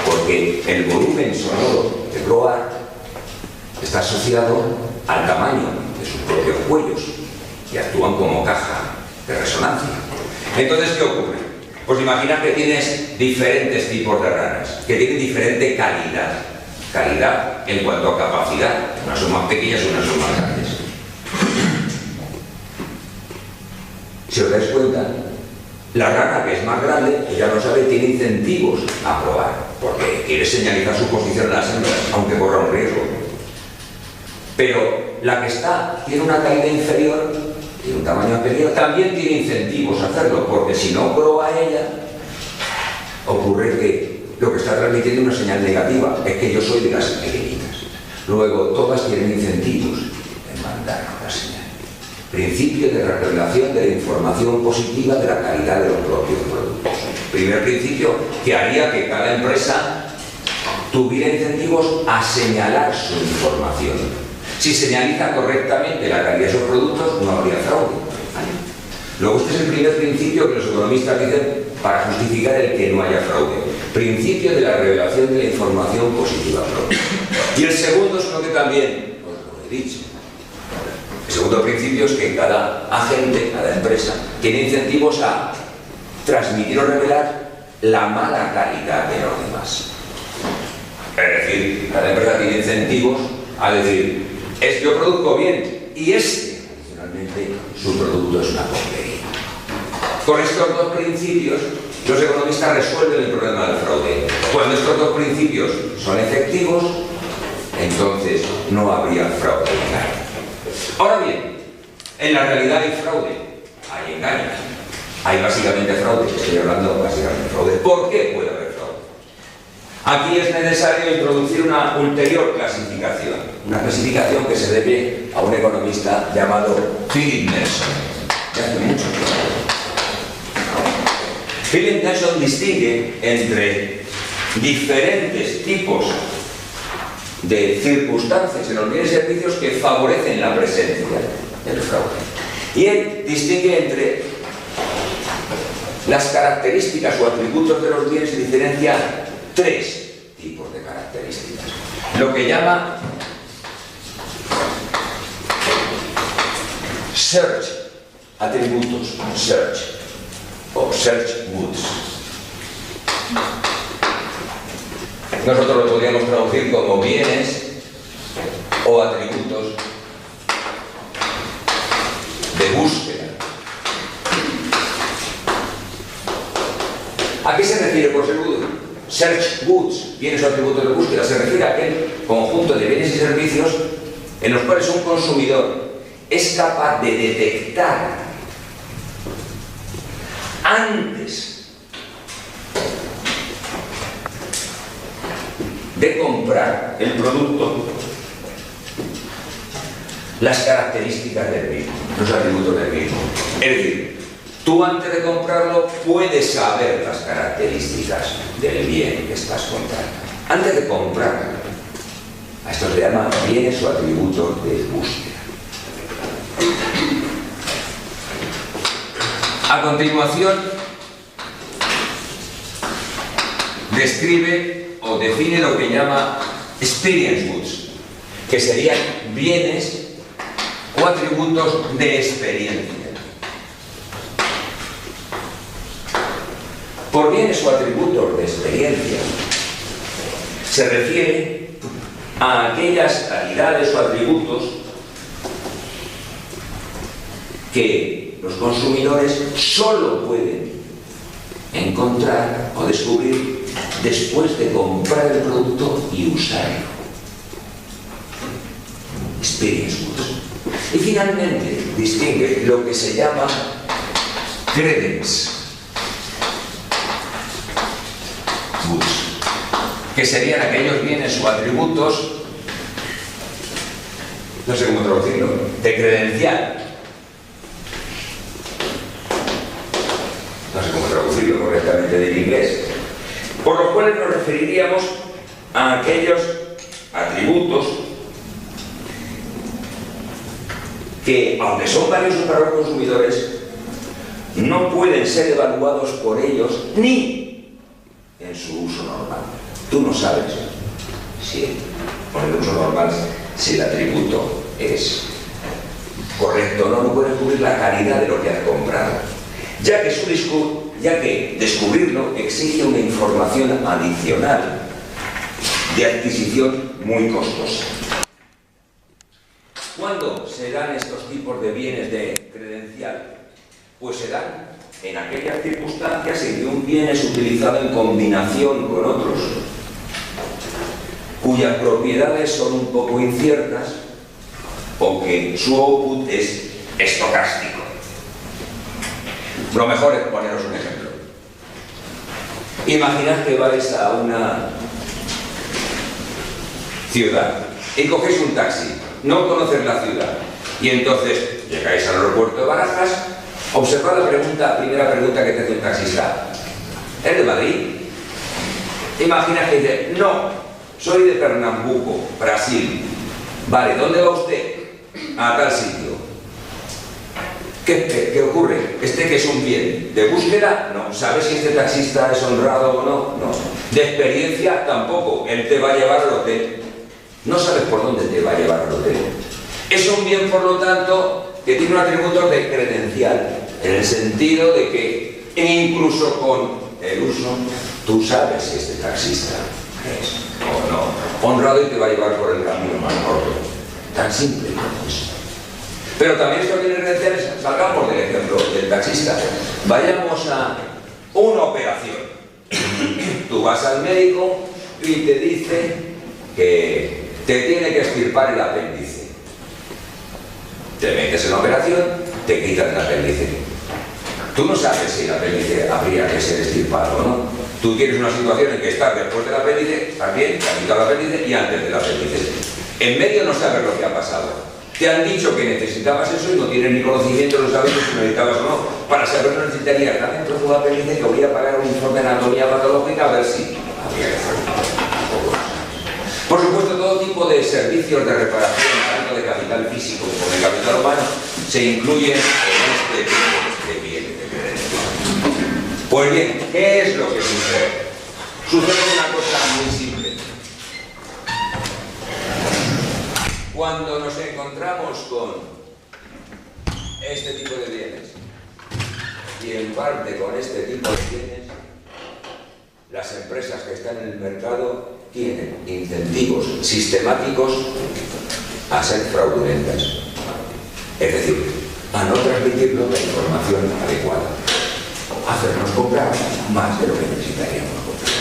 porque el volumen sonoro de croar está asociado al tamaño de sus propios cuellos y actúan como caja de resonancia. Entonces, ¿qué ocurre? Pues imagina que tienes diferentes tipos de ranas, que tienen diferente calidad. Calidad en cuanto a capacidad. Unas son más pequeñas y unas son más grandes. Si os dais cuenta, la rana que es más grande, que ya lo sabe, tiene incentivos a probar, porque quiere señalizar su posición en las hembras, aunque corra un riesgo. Pero la que tiene una calidad inferior, tiene un tamaño pequeño, también tiene incentivos a hacerlo, porque si no proba ella, ocurre que lo que está transmitiendo es una señal negativa, es que yo soy de las pequeñitas. Luego, todas tienen incentivos en mandar una señal. Principio de la revelación de la información positiva de la calidad de los propios productos. Primer principio que haría que cada empresa tuviera incentivos a señalar su información. Si señaliza correctamente la calidad de esos productos, no habría fraude, ¿vale? Luego, este es el primer principio que los economistas dicen para justificar el que no haya fraude. Principio de la revelación de la información positiva propia. Y el segundo es lo que también os lo he dicho. El segundo principio es que cada agente, cada empresa, tiene incentivos a transmitir o revelar la mala calidad de los demás. Es decir, cada empresa tiene incentivos a decir: yo produzco bien, y adicionalmente, su producto es una porquería. Con estos dos principios, los economistas resuelven el problema del fraude. Cuando estos dos principios son efectivos, entonces no habría fraude. Ahora bien, en la realidad hay fraude, hay engaños, hay básicamente fraude. Estoy hablando básicamente de fraude. ¿Por qué puede haber fraude? Aquí es necesario introducir una ulterior clasificación, una clasificación que se debe a un economista llamado Philip Nelson, que hace mucho tiempo. Philip Nelson distingue entre diferentes tipos de circunstancias en los bienes y servicios que favorecen la presencia del fraude. Y él distingue entre las características o atributos de los bienes y diferencia tres tipos de características. Lo que llama search, atributos, search, o search goods. Nosotros lo podríamos traducir como bienes o atributos de búsqueda. ¿A qué se refiere por search goods, bienes o atributos de búsqueda? Se refiere a aquel conjunto de bienes y servicios en los cuales un consumidor es capaz de detectar antes de comprar el producto las características del mismo, los atributos del mismo. Es decir, Tú antes de comprarlo puedes saber las características del bien que estás comprando. Antes de comprarlo. A esto se llama bienes o atributos de búsqueda. A continuación, describe o define lo que llama experience goods, que serían bienes o atributos de experiencia. Por bienes o atributos de experiencia se refiere a aquellas calidades o atributos que los consumidores solo pueden encontrar o descubrir después de comprar el producto y usarlo. Experience goods. Y finalmente distingue lo que se llama credence goods, que serían aquellos bienes o atributos, no sé cómo traducirlo, de credencial. No sé cómo traducirlo correctamente del inglés. Por lo cual nos referiríamos a aquellos atributos que, aunque son valiosos para los consumidores, no pueden ser evaluados por ellos ni en su uso normal. Tú no sabes si, por el uso normal, si el atributo es correcto o no, no puedes descubrir la calidad de lo que has comprado, ya que descubrirlo exige una información adicional de adquisición muy costosa. ¿Cuándo se dan estos tipos de bienes de credencial? Pues se dan en aquellas circunstancias en que un bien es utilizado en combinación con otros, cuyas propiedades son un poco inciertas o que su output es estocástico. Lo mejor es poneros un ejemplo. Imaginad que vais a una ciudad y cogéis un taxi, no conoces la ciudad, y entonces llegáis al aeropuerto de Barajas. Observad la primera pregunta que te hace un taxista. ¿Es de Madrid? Imagina que dice, no, soy de Pernambuco, Brasil. Vale, ¿dónde va usted? A tal sitio. ¿Qué ocurre? Que es un bien de búsqueda, no. ¿Sabes si este taxista es honrado o no? No. De experiencia, tampoco. Él te va a llevar al hotel. No sabes por dónde te va a llevar al hotel. Es un bien, por lo tanto, que tiene un atributo de credencial, en el sentido de que incluso con el uso tú sabes si este taxista es o no honrado y te va a llevar por el camino más corto. Tan simple como eso. Pero también esto tiene credenciales. Salgamos del ejemplo del taxista. Vayamos a una operación. Tú vas al médico y te dice que te tiene que extirpar el apéndice. Te metes en la operación, te quitan el apéndice. Tú no sabes si el apéndice habría que ser extirpado o no. Tú tienes una situación en que estás después del apéndice, también te han quitado el apéndice, y antes del apéndice. En medio no sabes lo que ha pasado. Te han dicho que necesitabas eso y no tienes ni conocimiento, no sabes si necesitabas o no. Para saberlo necesitarías dar dentro de un apéndice que voy a pagar un informe de anatomía patológica a ver si habría que hacerlo. Por supuesto, todo tipo de servicios de reparación, tanto de capital físico como de capital humano, se incluyen en este tipo de bienes de credencial. Pues bien, ¿qué es lo que sucede? Sucede una cosa muy simple. Cuando nos encontramos con este tipo de bienes, y en parte con este tipo de bienes, las empresas que están en el mercado tienen incentivos sistemáticos a ser fraudulentas, es decir, a no transmitirnos la información adecuada, a hacernos comprar más de lo que necesitaríamos comprar.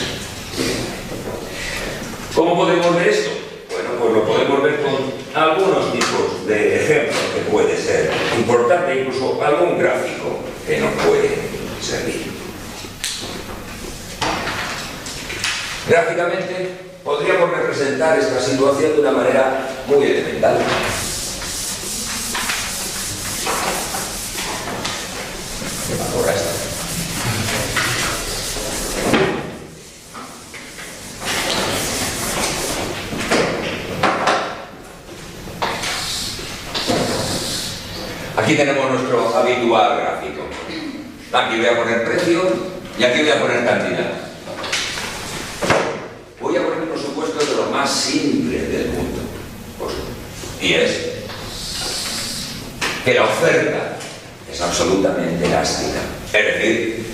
¿Cómo podemos ver esto? Bueno, pues lo podemos ver con algunos tipos de ejemplos que puede ser importante, incluso algún gráfico que nos puede servir. Gráficamente podríamos representar esta situación de una manera muy elemental. Aquí tenemos nuestro habitual gráfico. Aquí voy a poner precio y aquí voy a poner cantidad. Voy a poner por supuesto de lo más simple del mundo. Y es que la oferta es absolutamente elástica. Es decir,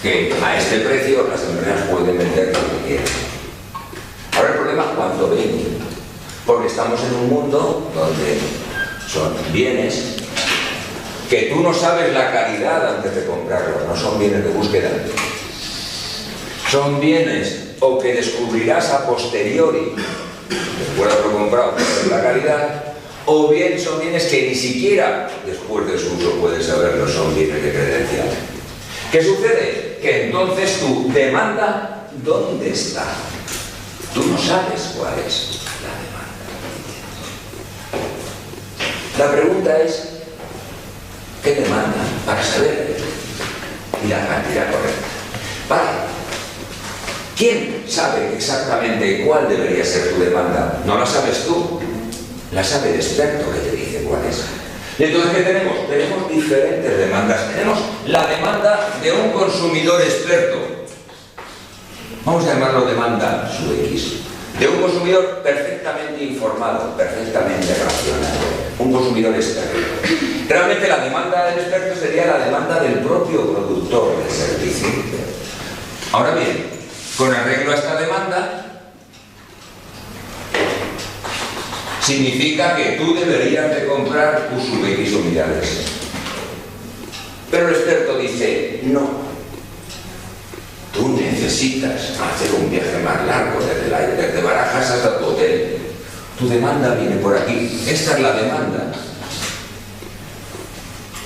que a este precio las empresas pueden vender lo que quieran. Ahora el problema es cuánto venden. Porque estamos en un mundo donde son bienes que tú no sabes la calidad antes de comprarlos, no son bienes de búsqueda. Son bienes o que descubrirás a posteriori, después de haberlo comprado, la calidad, o bien son bienes que ni siquiera después de su uso puedes saberlo, son bienes de credencial. ¿Qué sucede? Que entonces tu demanda, ¿dónde está? Tú no sabes cuál es la demanda. La pregunta es, ¿qué demanda? Para saber y la cantidad correcta. Vale. ¿Quién sabe exactamente cuál debería ser tu demanda? No la sabes tú, la sabe el experto que te dice cuál es. Y entonces, ¿qué tenemos? Tenemos diferentes demandas. Tenemos la demanda de un consumidor experto. Vamos a llamarlo demanda sub X. De un consumidor perfectamente informado, perfectamente racional. Un consumidor experto. Realmente la demanda del experto sería la demanda del propio productor del servicio. Ahora bien, con arreglo a esta demanda, significa que tú deberías de comprar un sub X unidades. Pero el experto dice, no. Tú necesitas hacer un viaje más largo desde Barajas hasta tu hotel. Tu demanda viene por aquí. Esta es la demanda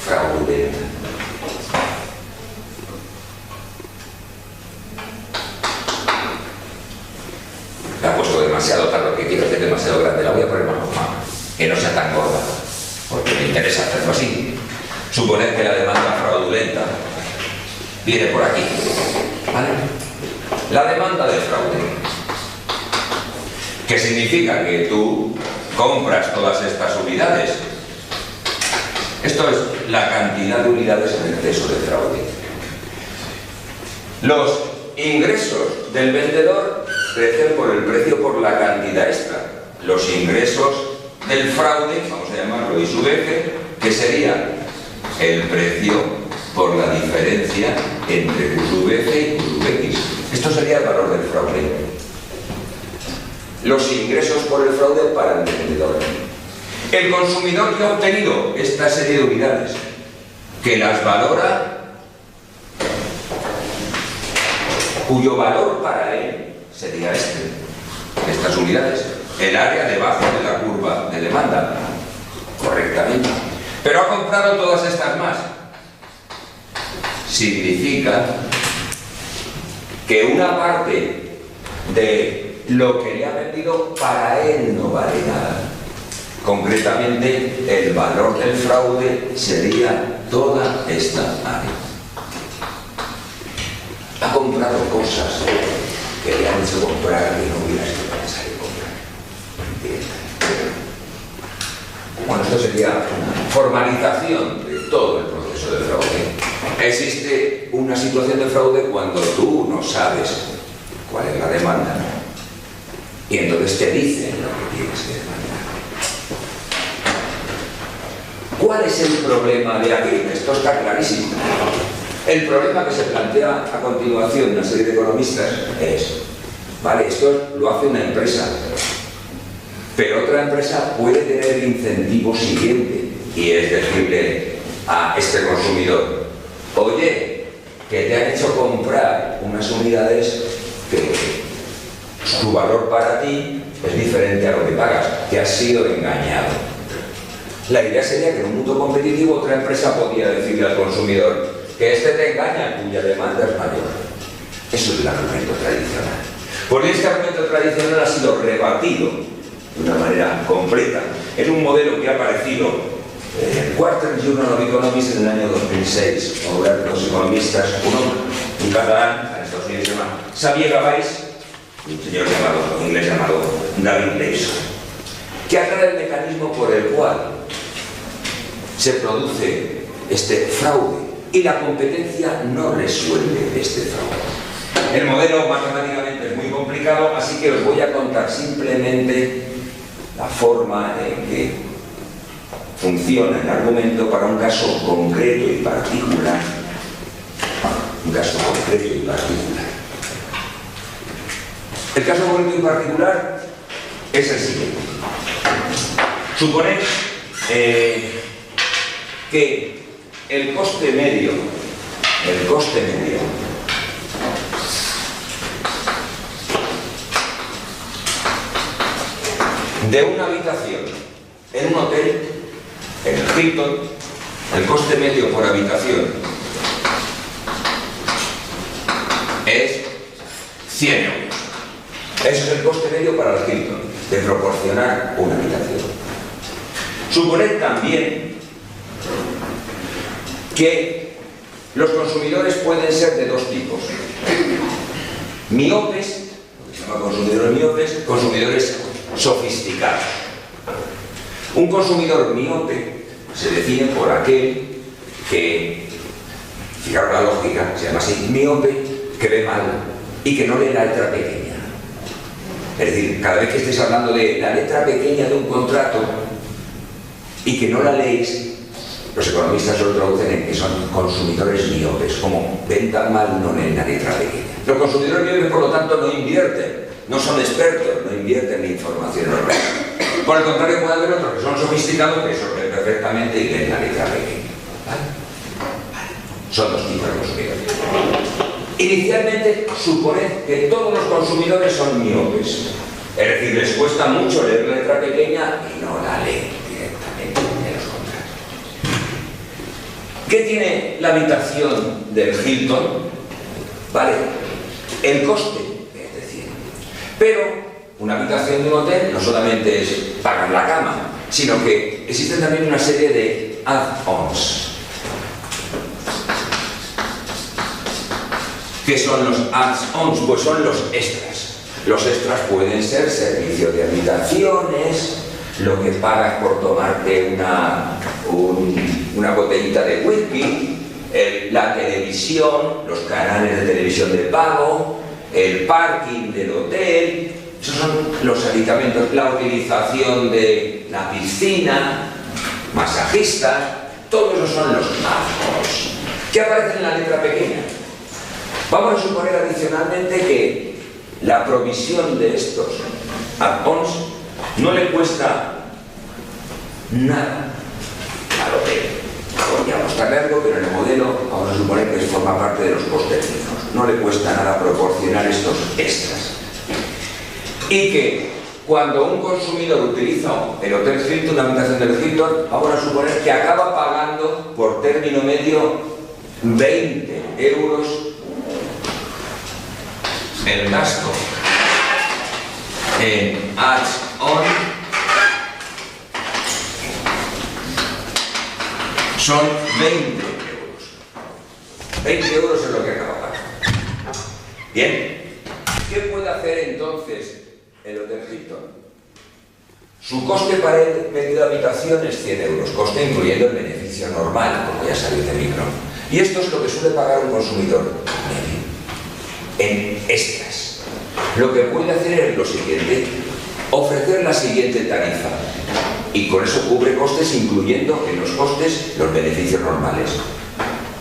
fraudulenta. La he puesto demasiado tarde, que quiero hacer demasiado grande. La voy a poner más baja, que no sea tan gorda, porque me interesa hacerlo así. Suponer que la demanda fraudulenta viene por aquí, ¿vale? La demanda de fraude, que significa que tú compras todas estas unidades. Esto es la cantidad de unidades en exceso de fraude. Los ingresos del vendedor crecen por el precio por la cantidad extra. Los ingresos del fraude, vamos a llamarlo I sub F, que sería el precio por la diferencia entre Q sub F y Q sub X. Esto sería el valor del fraude. Los ingresos por el fraude para el vendedor. El consumidor que ha obtenido esta serie de unidades, que las valora, cuyo valor para él sería estas unidades, el área debajo de la curva de demanda, correctamente. Pero ha comprado todas estas más. Significa que una parte de lo que le ha vendido para él no vale nada. Concretamente, el valor del fraude sería toda esta área. Ha comprado cosas que le han hecho comprar y no hubiera sido necesario comprar. Bueno, esto sería una formalización de todo el proceso de fraude. Existe una situación de fraude cuando tú no sabes cuál es la demanda y entonces te dicen lo que tienes que demandar. ¿Cuál es el problema de aquí? Esto está clarísimo. El problema que se plantea a continuación una serie de economistas es, vale, esto lo hace una empresa, pero otra empresa puede tener el incentivo siguiente, y es decirle a este consumidor, oye, que te han hecho comprar unas unidades que su valor para ti es diferente a lo que pagas, te has sido engañado. La idea sería que en un mundo competitivo otra empresa podía decirle al consumidor que este te engaña, cuya demanda es mayor. Eso es el argumento tradicional. Porque este argumento tradicional ha sido rebatido de una manera completa. Es un modelo que ha aparecido en el Quarterly Journal of Economics en el año 2006. Obra de dos economistas, uno, un catalán, en Estados Unidos se llama Xavier Gabais, y un señor llamado, un inglés llamado David Leeson, que aclara el mecanismo por el cual se produce este fraude y la competencia no resuelve este fraude. El modelo matemáticamente es muy complicado, así que os voy a contar simplemente la forma en que funciona el argumento para un caso concreto y particular. Un caso concreto y particular. El caso concreto y particular es el siguiente. Suponed que el coste medio de una habitación en un hotel, en el Hilton, el coste medio por habitación es 100 euros. Ese es el coste medio para el Hilton, de proporcionar una habitación. Suponed también que los consumidores pueden ser de dos tipos. Miopes, lo que se llama consumidores miopes, consumidores sofisticados. Un consumidor miope se define por aquel que, fijaros la lógica, se llama así, miope, que ve mal y que no lee la letra pequeña. Es decir, cada vez que estéis hablando de la letra pequeña de un contrato y que no la leéis, los economistas lo traducen en que son consumidores miopes, como ven tan mal, no leen la letra pequeña. Los consumidores miopes, por lo tanto, no invierten, no son expertos, no invierten en información normal. Por el contrario, puede haber otros que son sofisticados, que eso leen perfectamente y leen la letra pequeña. ¿Vale? Son dos tipos de consumidores. Inicialmente, suponed que todos los consumidores son miopes, es decir, les cuesta mucho leer la letra pequeña y no la leen directamente en los contratos. ¿Qué tiene la habitación del Hilton? Vale, el coste es de 100. Pero una habitación de un hotel no solamente es pagar la cama, sino que existen también una serie de add-ons. ¿Qué son los add-ons? Pues son los extras. Los extras pueden ser servicio de habitaciones, lo que pagas por tomarte una botellita de whisky, la televisión, los canales de televisión de pago, el parking del hotel. Esos son los aditamentos, la utilización de la piscina, masajistas, todos esos son los add-ons. ¿Qué aparece en la letra pequeña? Vamos a suponer adicionalmente que la provisión de estos add-ons no le cuesta nada al hotel. Podríamos cambiarlo, pero en el modelo vamos a suponer que forma parte de los costes fijos. No le cuesta nada proporcionar estos extras. Y que cuando un consumidor utiliza el Hotel Hilton, una habitación del Hilton, vamos a suponer que acaba pagando por término medio 20 euros el gasto en add-on. Son 20 euros. 20 euros es lo que acaba pagando. Bien. ¿Qué puede hacer entonces el Hotel Hilton? Su coste para el medio de habitación es 100 euros, coste incluyendo el beneficio normal, como ya sabéis de micro. Y esto es lo que suele pagar un consumidor medio en extras. Lo que puede hacer es lo siguiente: ofrecer la siguiente tarifa, y con eso cubre costes, incluyendo en los costes los beneficios normales.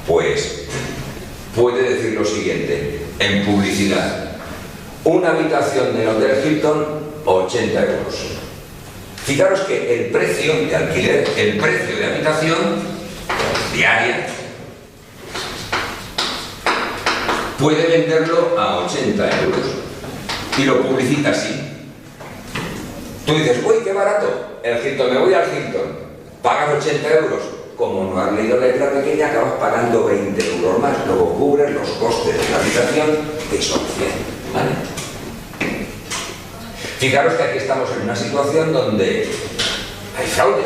Pues puede decir lo siguiente en publicidad: una habitación del Hotel Hilton, 80 euros. Fijaros que el precio de alquiler, el precio de habitación diaria, puede venderlo a 80 euros y lo publicita así. Tú dices, uy, qué barato, el Hilton, me voy al Hilton, pagas 80 euros. Como no has leído la letra pequeña, acabas pagando 20 euros más. Luego cubres los costes de la habitación, que son 100, ¿vale? Fijaros que aquí estamos en una situación donde hay fraude,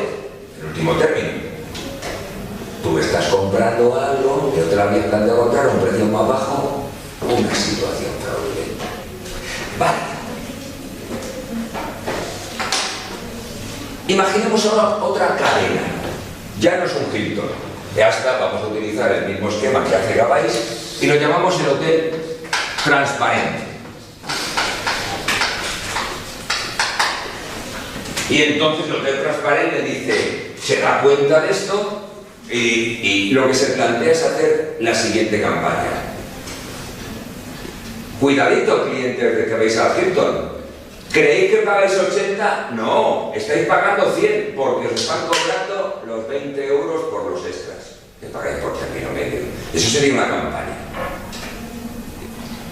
en último término. Tú estás comprando algo que te lo habías planteado comprar a un precio más bajo, una situación fraudulenta. Vale. Imaginemos ahora otra cadena Ya no es un Hilton. Ya está, vamos a utilizar el mismo esquema que hace Gabais y lo llamamos el hotel transparente. Y entonces el hotel transparente dice, se da cuenta de esto y lo que se plantea es hacer la siguiente campaña. Cuidadito, clientes de que vais al Hilton. ¿Creéis que pagáis 80? No, estáis pagando 100 porque os están cobrando los 20 euros por los extras que pagáis por término medio. Eso sería una campaña.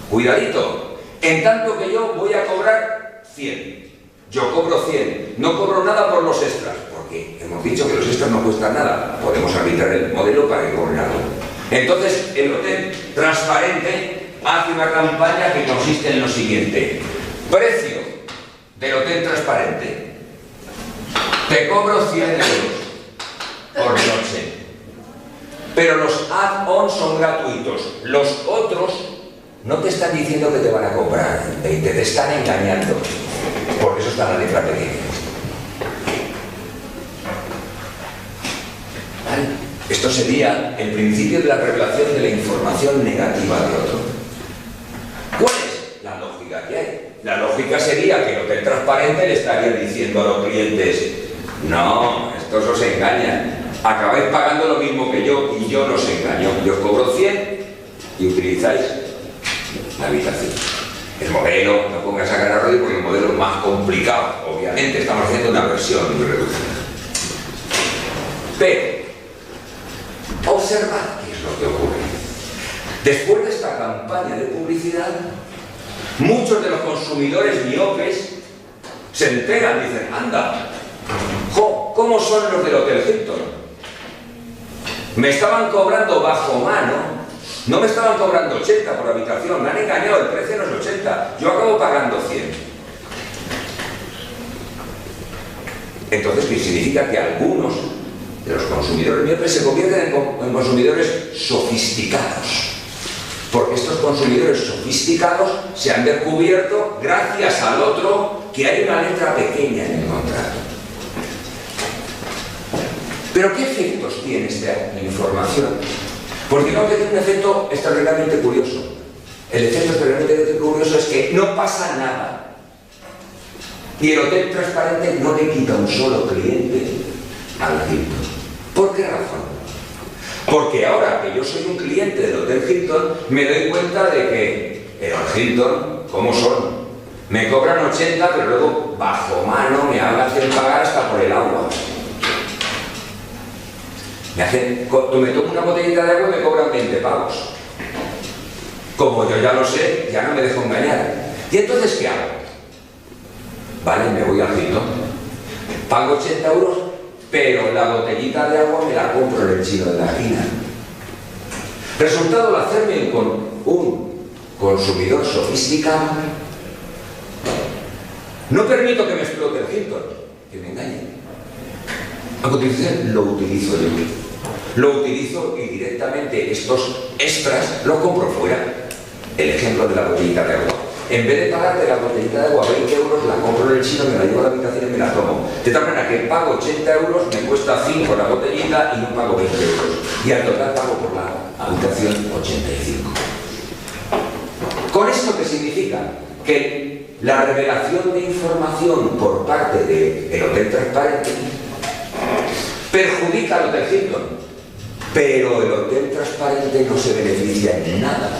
Cuidadito, en tanto que yo voy a cobrar 100. Yo cobro 100, no cobro nada por los extras, porque hemos dicho que los extras no cuestan nada. Podemos arbitrar el modelo para que cobren algo. Entonces, el hotel transparente hace una campaña que consiste en lo siguiente. Precio del hotel transparente. Te cobro 100 euros por noche. Pero los add-ons son gratuitos. Los otros no te están diciendo que te van a cobrar 20, te están engañando. Porque eso está en la letra pequeña. ¿Vale? Esto sería el principio de la revelación de la información negativa de otro. ¿Cuál es la lógica que hay? La lógica sería que el hotel transparente le estaría diciendo a los clientes: no, estos os engañan, acabáis pagando lo mismo que yo y yo los engaño. Yo os cobro 100 y utilizáis la habitación. El modelo, no pongas a ganar rollo porque el modelo es más complicado, obviamente, estamos haciendo una versión muy reducida. Pero, observad qué es lo que ocurre. Después de esta campaña de publicidad, muchos de los consumidores miopes se enteran, dicen: anda, jo, ¿cómo son los del Hotel Hilton? Me estaban cobrando bajo mano. No me estaban cobrando 80 por habitación, me han engañado, el precio no es 80, yo acabo pagando 100. Entonces, ¿qué significa? Que algunos de los consumidores miopes se convierten en consumidores sofisticados. Porque estos consumidores sofisticados se han descubierto gracias al otro que hay una letra pequeña en el contrato. ¿Pero qué efectos tiene esta información? Porque no tiene un efecto extraordinariamente curioso. El efecto extraordinariamente curioso es que no pasa nada. Y el hotel transparente no le quita un solo cliente al Hilton. ¿Por qué razón? Porque ahora que yo soy un cliente del Hotel Hilton, me doy cuenta de que el Hilton, ¿cómo son? Me cobran 80, pero luego bajo mano me hacen pagar hasta por el agua. Me tomo una botellita de agua y me cobran 20 pavos. Como yo ya lo sé, ya no me dejo engañar. ¿Y entonces qué hago? Vale, me voy al Hilton, pago 80 euros, pero la botellita de agua me la compro en el chino de la esquina. Resultado de hacerme con un consumidor sofisticado, no permito que me explote el Hilton, que me engañe. A continuación lo utilizo yo. Lo utilizo y directamente estos extras los compro fuera. El ejemplo de la botellita de agua. En vez de pagarte la botellita de agua 20 euros, la compro en el chino, me la llevo a la habitación y me la tomo. De tal manera que pago 80 euros, me cuesta 5 la botellita y no pago 20 euros. Y al total pago por la habitación 85. ¿Con esto qué significa? Que la revelación de información por parte del hotel transparente perjudica al Hotel Hilton, pero el hotel transparente no se beneficia en nada,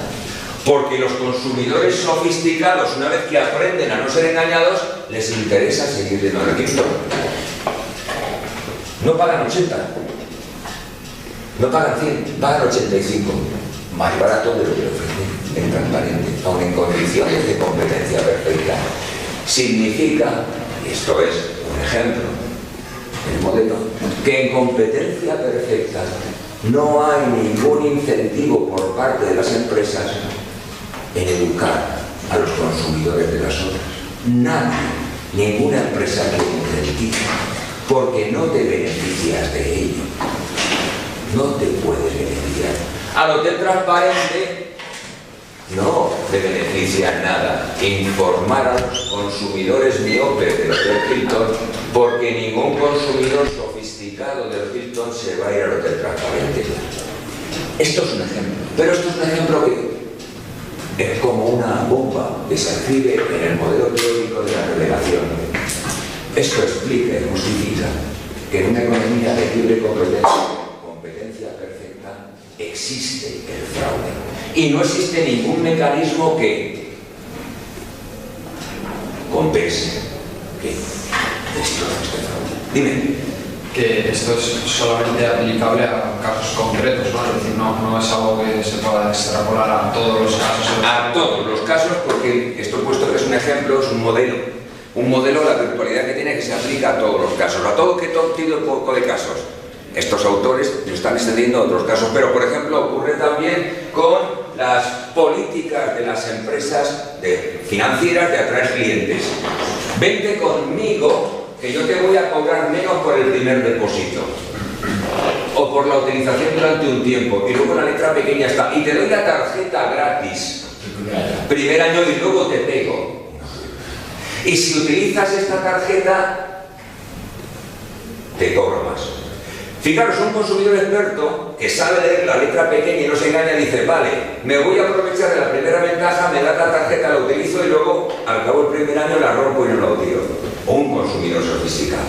porque los consumidores sofisticados, una vez que aprenden a no ser engañados, les interesa seguir yendo al Hilton. No pagan 80, no pagan 100, pagan 85, más barato de lo que ofrecen en transparente, aun en condiciones de competencia perfecta. Significa, y esto es un ejemplo, el modelo, que en competencia perfecta no hay ningún incentivo por parte de las empresas en educar a los consumidores de las otras. Nadie, ninguna empresa que incentivo, porque no te beneficias de ello. No te puedes beneficiar. Al hotel transparente no te beneficia nada informar a los consumidores miopes del Hotel Hilton, porque ningún consumidor sofisticado sofisticado del Hilton se va a ir al hotel transparente. Esto es un ejemplo, pero esto es un ejemplo que es como una bomba que se escribe en el modelo teórico de la revelación. Esto explica y justifica que en una economía de libre competencia perfecta existe el fraude y no existe ningún mecanismo que compense que esto este fraude. Dime. Que esto es solamente aplicable a casos concretos, ¿no? Es decir, no es algo que se pueda extrapolar a todos los casos. A todos los casos, porque esto puesto que es un ejemplo, es un modelo. Un modelo, la virtualidad que tiene, que se aplica a todos los casos, a todo tipo de casos. Estos autores lo están extendiendo a otros casos, pero por ejemplo ocurre también con las políticas de las empresas financieras de atraer clientes. Vente conmigo, que yo te voy a cobrar menos por el primer depósito o por la utilización durante un tiempo, y luego la letra pequeña está, y te doy la tarjeta gratis primer año y luego te pego. Y si utilizas esta tarjeta, te cobro más. Fijaros, un consumidor experto que sabe leer la letra pequeña y no se engaña, dice, vale, me voy a aprovechar de la primera ventaja, me da la tarjeta, la utilizo y luego, al cabo del primer año, la rompo y no la utilizo. O un consumidor sofisticado.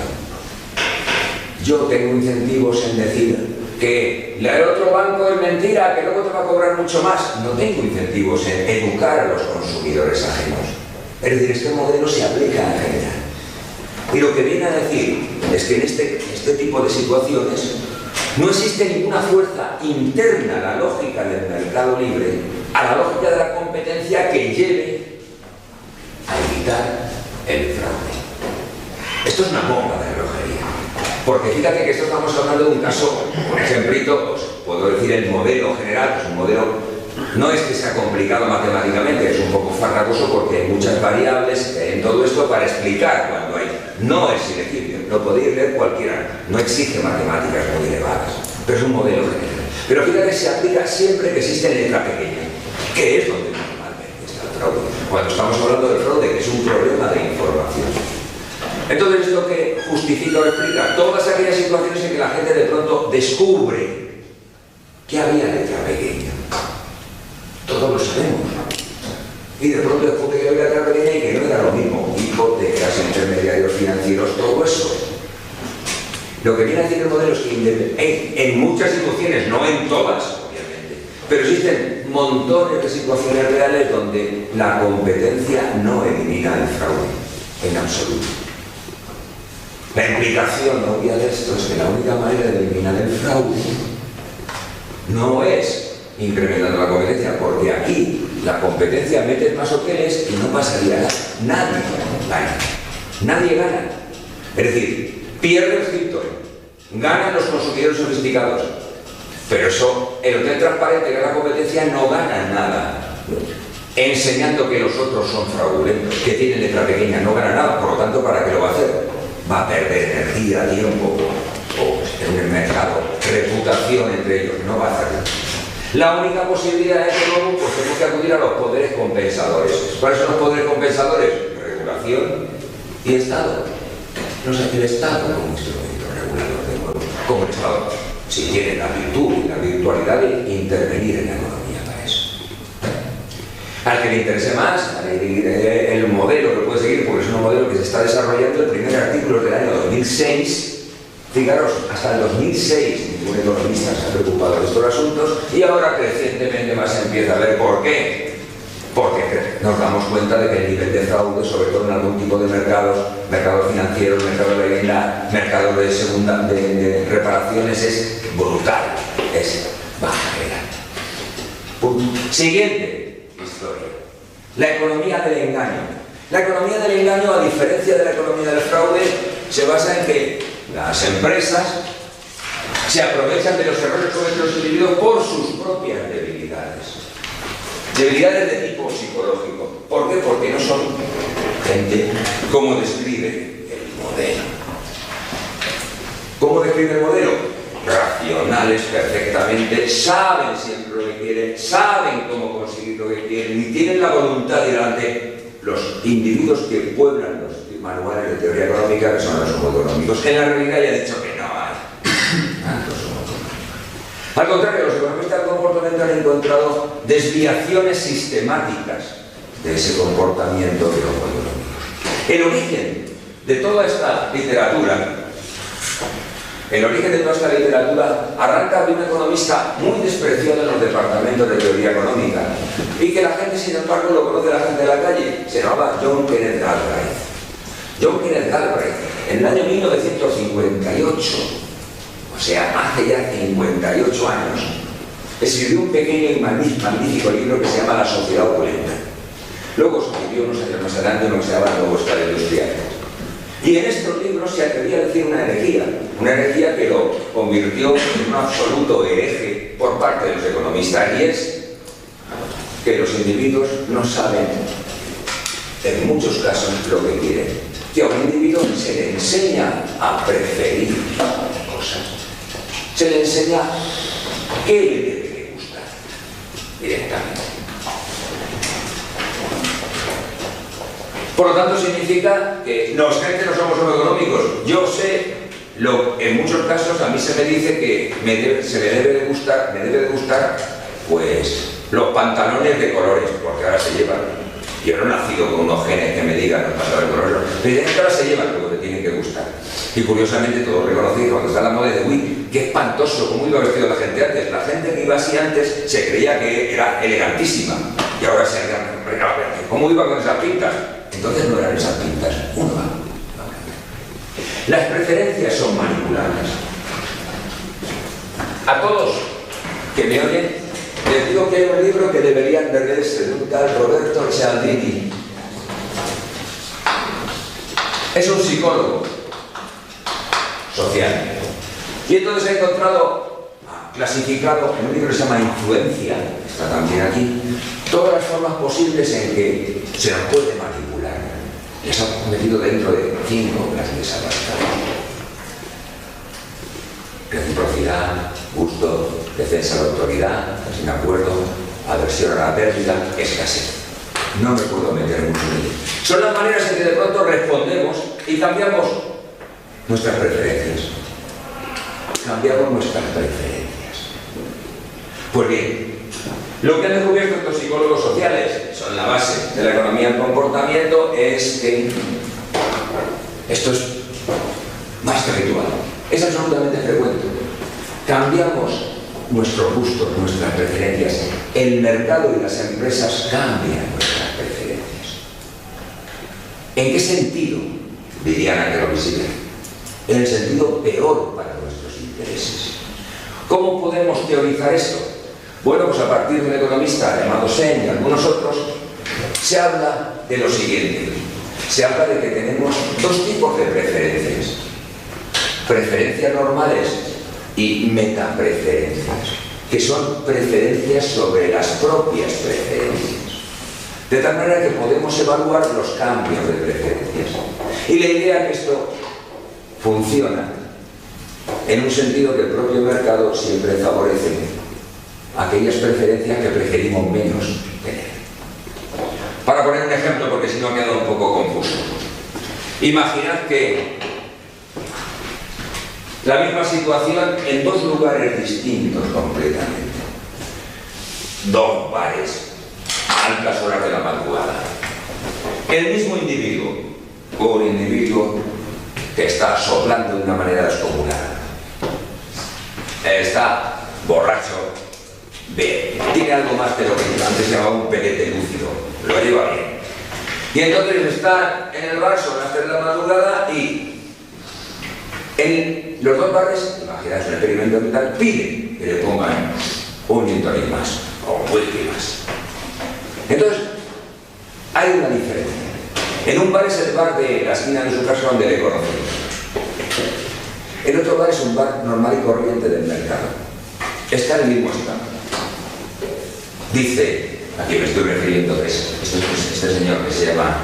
Yo tengo incentivos en decir que el otro banco es mentira, que luego te va a cobrar mucho más. No tengo incentivos en educar a los consumidores ajenos. Es decir, este modelo se aplica en general. Y lo que viene a decir es que en este tipo de situaciones no existe ninguna fuerza interna a la lógica del mercado libre, a la lógica de la competencia, que lleve a evitar el fraude. Esto es una bomba de relojería. Porque fíjate que esto estamos hablando de un caso, un ejemplito, os puedo decir el modelo general, que es un modelo, no es que sea complicado matemáticamente, es un poco farragoso porque hay muchas variables en todo esto para explicar cuando hay. No es ilegible, lo podéis leer cualquiera, no exige matemáticas muy elevadas, pero es un modelo general. Pero fíjate que se aplica siempre que existe letra pequeña, que es donde normalmente está el fraude. Cuando estamos hablando del fraude, que es un problema de información. Entonces, esto que justifica o explica todas aquellas situaciones en que la gente de pronto descubre que había letra pequeña. Todos lo sabemos. Y de pronto descubre que había letra pequeña y que no era lo mismo. Hipotecas, intermediarios financieros, todo eso. Lo que viene a decir el modelo es que en muchas situaciones, no en todas, obviamente, pero existen montones de situaciones reales donde la competencia no elimina el fraude, en absoluto. La implicación obvia de esto es que la única manera de eliminar el fraude no es incrementando la competencia, porque aquí la competencia mete más hoteles y no pasaría nada. Nadie gana. Nadie gana. Es decir, pierde el Hilton, ganan los consumidores sofisticados, pero eso, el hotel transparente que la competencia no gana nada. Enseñando que los otros son fraudulentos, que tienen letra pequeña, no gana nada, por lo tanto, ¿para qué lo va a hacer? Va a perder energía, tiempo, o en el mercado, reputación entre ellos, no va a hacerlo. La única posibilidad es que luego pues, tenemos que acudir a los poderes compensadores. ¿Cuáles son los poderes compensadores? Regulación y Estado. No sé, el Estado como instrumento regulador de nuevo, como el Estado, si tiene la virtud y la virtualidad de intervenir en la economía para eso. Al que le interese más, el modelo que puede seguir, porque es un modelo que se está desarrollando, el primer artículo es del año 2006. Fijaros, hasta el 2006 ningún economista se ha preocupado de estos asuntos y ahora crecientemente más se empieza a ver por qué. Porque nos damos cuenta de que el nivel de fraude, sobre todo en algún tipo de mercados, mercados financieros, mercados de vivienda, mercados de reparaciones, es brutal, es bajera. Siguiente historia. La economía del engaño. La economía del engaño, a diferencia de la economía del fraude, se basa en que las empresas se aprovechan de los errores cometidos los individuos por sus propias debilidades. Debilidades de tipo psicológico. ¿Por qué? Porque no son gente como describe el modelo. ¿Cómo describe el modelo? Racionales perfectamente, saben siempre lo que quieren, saben cómo conseguir lo que quieren y tienen la voluntad de ir ante los individuos que pueblan los manuales de teoría económica, que son los económicos. En la realidad ya he dicho que no hay. tanto somos económicos. Al contrario, los economistas del comportamiento han encontrado desviaciones sistemáticas de ese comportamiento de los económicos. El origen de toda esta literatura arranca de un economista muy despreciado en los departamentos de teoría económica y que la gente, sin embargo, lo conoce la gente de la calle. Se llamaba John Kenneth Galbraith. John Kenneth Galbraith, en el año 1958, o sea, hace ya 58 años, escribió un pequeño y magnífico libro que se llama La sociedad opulenta. Luego escribió unos años más adelante uno que se llama El nuevo estado industrial. Y en estos libros se atrevía a decir una herejía que lo convirtió en un absoluto hereje por parte de los economistas, y es que los individuos no saben, en muchos casos, lo que quieren. Que a un individuo se le enseña a preferir cosas. Se le enseña qué le debe de gustar directamente. Por lo tanto, significa que los gente no somos solo económicos. Yo sé, en muchos casos a mí se me dice que me debe de gustar, pues, los pantalones de colores, porque ahora se llevan. Yo no he nacido con unos genes que me digan los pantalones de colores, pero ahora se llevan lo que te tienen que gustar. Y curiosamente todos reconocen que cuando está la moda de uy, qué espantoso, cómo iba vestido la gente antes. La gente que iba así antes se creía que era elegantísima. Y ahora se ¿cómo iba con esas pintas? Entonces no eran esas pintas, uno va. Las preferencias son manipulables. A todos que me oyen, les digo que hay un libro que deberían de leerse de un tal Roberto Cialdini. Es un psicólogo social. Y entonces he clasificado en un libro que se llama Influencia, está también aquí, todas las formas posibles en que se nos puede manipular. Les ha metido dentro de 5 grandes apartados: reciprocidad, gusto, defensa de la autoridad, sin acuerdo, aversión a la pérdida, escasez. No me puedo meter mucho en ello. Son las maneras en que de pronto respondemos y cambiamos nuestras preferencias. Pues bien, lo que han descubierto estos psicólogos sociales, son la base de la economía del comportamiento, es que esto es más que habitual, es absolutamente frecuente. Cambiamos nuestros gustos, nuestras preferencias. El mercado y las empresas cambian nuestras preferencias. ¿En qué sentido? Dirían aquellos que visitan. En el sentido peor para nuestros intereses. ¿Cómo podemos teorizar esto? Bueno, pues a partir de un economista llamado Sen y algunos otros, se habla de lo siguiente. Se habla de que tenemos 2 tipos de preferencias. Preferencias normales y metapreferencias, que son preferencias sobre las propias preferencias. De tal manera que podemos evaluar los cambios de preferencias. Y la idea es que esto funciona en un sentido que el propio mercado siempre favorece aquellas preferencias que preferimos menos tener. Para poner un ejemplo, porque si no ha quedado un poco confuso. Imaginad que la misma situación en 2 lugares distintos completamente. 2 bares a altas horas de la madrugada. El mismo individuo, un individuo que está soplando de una manera descomunal. Está borracho, tiene algo más de lo que antes se llamaba un pelete lúcido, lo lleva bien. Y entonces está en el bar, son las 3 de la madrugada y en los 2 bares, imaginaos un experimento mental, piden que le pongan un gin tonic más o un whisky más. Entonces, hay una diferencia. En un bar es el bar de la esquina de su casa donde le conocen. El otro bar es un bar normal y corriente del mercado. Está en el mismo estado. Dice, aquí me estoy refiriendo a este señor que se llama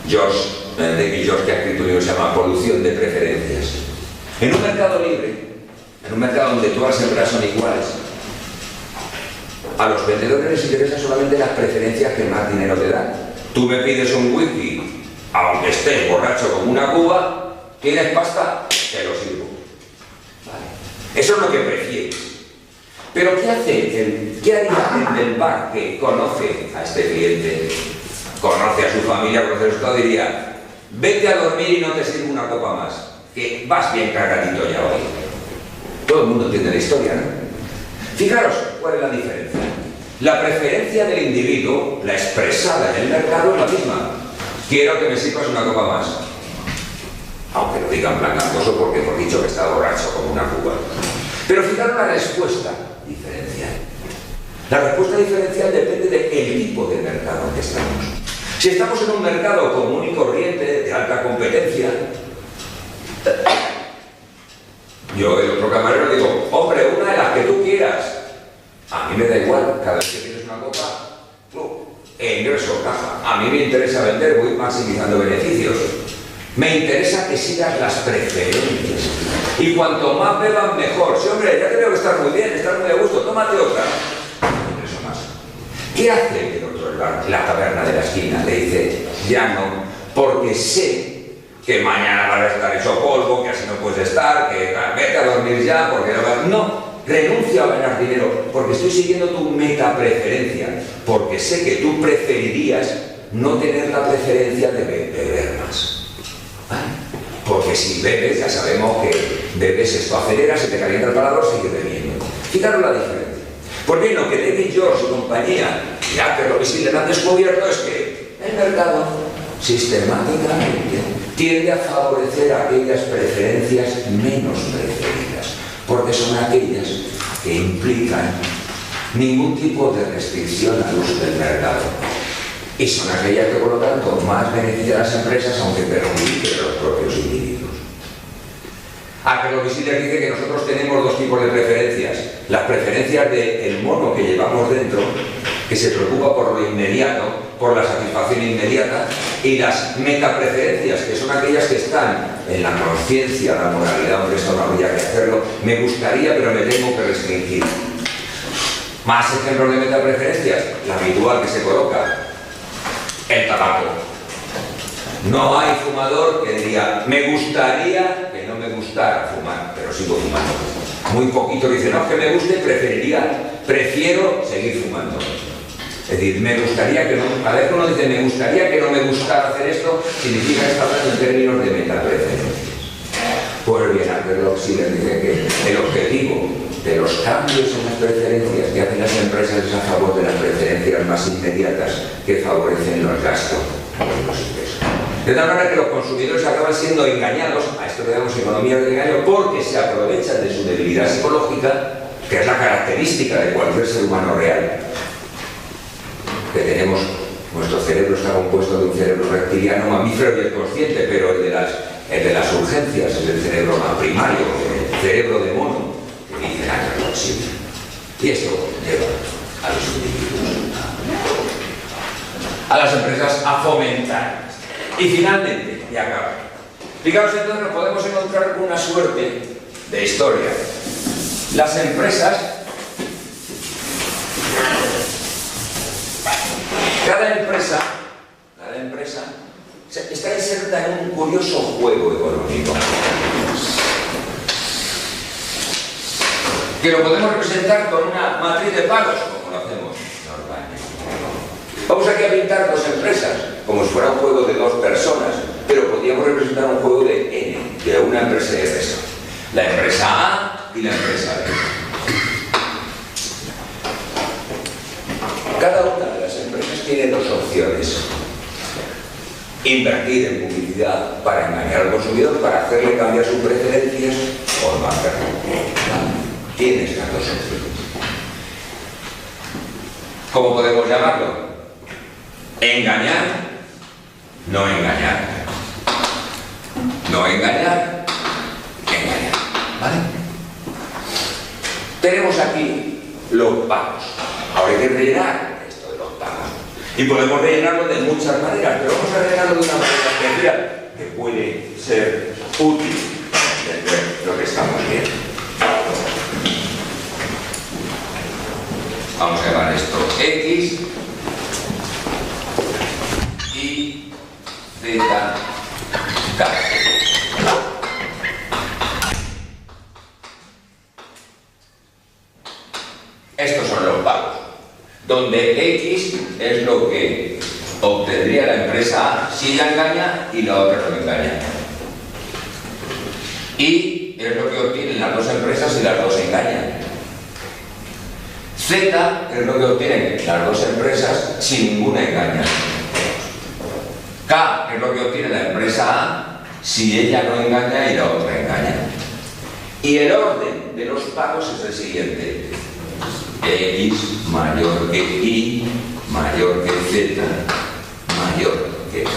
George, que ha escrito un libro que se llama Polución de Preferencias. En un mercado libre, en un mercado donde todas las empresas son iguales, a los vendedores les interesan solamente las preferencias que más dinero te dan. Tú me pides un whisky, aunque estés borracho como una cuba, ¿tienes pasta? Te lo sirvo. Vale. Eso es lo que prefieres. Pero ¿qué haría el del bar que conoce a este cliente, conoce a su familia, conoce su estado? Diría, vete a dormir y no te sirvo una copa más, que vas bien cargadito ya hoy. Todo el mundo entiende la historia, ¿no? Fijaros cuál es la diferencia. La preferencia del individuo, la expresada en el mercado, es la misma. Quiero que me sirvas una copa más. Aunque lo digan plan cantoso porque hemos dicho que está borracho como una cuba. Pero fijaros la respuesta diferencial. La respuesta diferencial depende del tipo de mercado en que estamos. Si estamos en un mercado común y corriente, de alta competencia, yo, el otro camarero, digo, hombre, una de las que tú quieras. A mí me da igual, cada vez que tienes una copa, ingreso caja. A mí me interesa vender, voy maximizando beneficios. Me interesa que sigas las preferencias. Y cuanto más beban, mejor. Sí, hombre, ya te veo que estás muy bien, estás muy a gusto, tómate otra. Eso más. ¿Qué hace el otro, la taberna de la esquina? Le dice, ya no, porque sé que mañana vas a estar hecho polvo, que así no puedes estar, que vete a dormir ya, porque no vas... No, renuncio a ganar dinero, porque estoy siguiendo tu meta preferencia, porque sé que tú preferirías no tener la preferencia de beber más. ¿Vale? Porque si bebes, ya sabemos que bebes, esto acelera, se te calienta el paladar, sigue bebiendo. Fijaros la diferencia. ¿Por qué no? Que David George y compañía, ya que lo que sí le han descubierto es que el mercado sistemáticamente tiende a favorecer aquellas preferencias menos preferidas, porque son aquellas que implican ningún tipo de restricción al uso del mercado. Y son aquellas que, por lo tanto, más benefician a las empresas, aunque perjudiquen a los propios individuos. Arqueología dice que nosotros tenemos dos tipos de preferencias. Las preferencias del mono que llevamos dentro, que se preocupa por lo inmediato, por la satisfacción inmediata, y las metapreferencias, que son aquellas que están en la conciencia, la moralidad, hombre, esto no habría que hacerlo, me gustaría, pero me tengo que restringir. Más ejemplos de metapreferencias, la habitual que se coloca, el tabaco. No hay fumador que diría, me gustaría que no me gustara fumar, pero sigo fumando. Muy poquito dice, no, es que me guste, prefiero seguir fumando. Es decir, me gustaría que no... A ver, uno dice, me gustaría que no me gustara hacer esto, significa que está hablando en términos de metapreferencias. Pues bien, Albert sí les dice que el objetivo de los cambios en las preferencias que hacen las empresas es a favor de las preferencias más inmediatas que favorecen los gastos y los ingresos. De tal manera que los consumidores acaban siendo engañados, a esto le damos economía del engaño, porque se aprovechan de su debilidad psicológica, que es la característica de cualquier ser humano real. Que tenemos, nuestro cerebro está compuesto de un cerebro reptiliano, mamífero y el consciente, pero el de las urgencias es el cerebro más primario, el cerebro de mono, que dice la reflexión. Y esto lleva a los individuos, a las empresas a fomentar. Y finalmente, y acabo. Fijaos, entonces nos podemos encontrar con una suerte de historia. Las empresas, cada empresa está inserta en un curioso juego económico que lo podemos representar con una matriz de pagos, como lo hacemos normalmente. Vamos aquí a pintar dos empresas, como si fuera un juego de dos personas, pero podríamos representar un juego de N, de una empresa y empresa. La empresa A y la empresa B. Cada una de las empresas tiene dos opciones. Invertir en publicidad para engañar al consumidor, para hacerle cambiar sus preferencias, o no hacerlo. Tiene estas dos opciones. ¿Cómo podemos llamarlo? Engañar, no engañar. No engañar, engañar. ¿Vale? Tenemos aquí los pagos. Ahora hay que rellenar esto de los pagos. Y podemos rellenarlo de muchas maneras, pero vamos a rellenarlo de una manera especial que puede ser útil para entender lo que estamos viendo. Vamos a llamar esto X y Z, K. son los pagos, donde X es lo que obtendría la empresa A si ella engaña y la otra no engaña. Y es lo que obtienen las dos empresas si las dos engañan. Z es lo que obtienen las dos empresas si ninguna engaña. K es lo que obtiene la empresa A si ella no engaña y la otra engaña. Y el orden de los pagos es el siguiente: X mayor que Y mayor que Z mayor que K.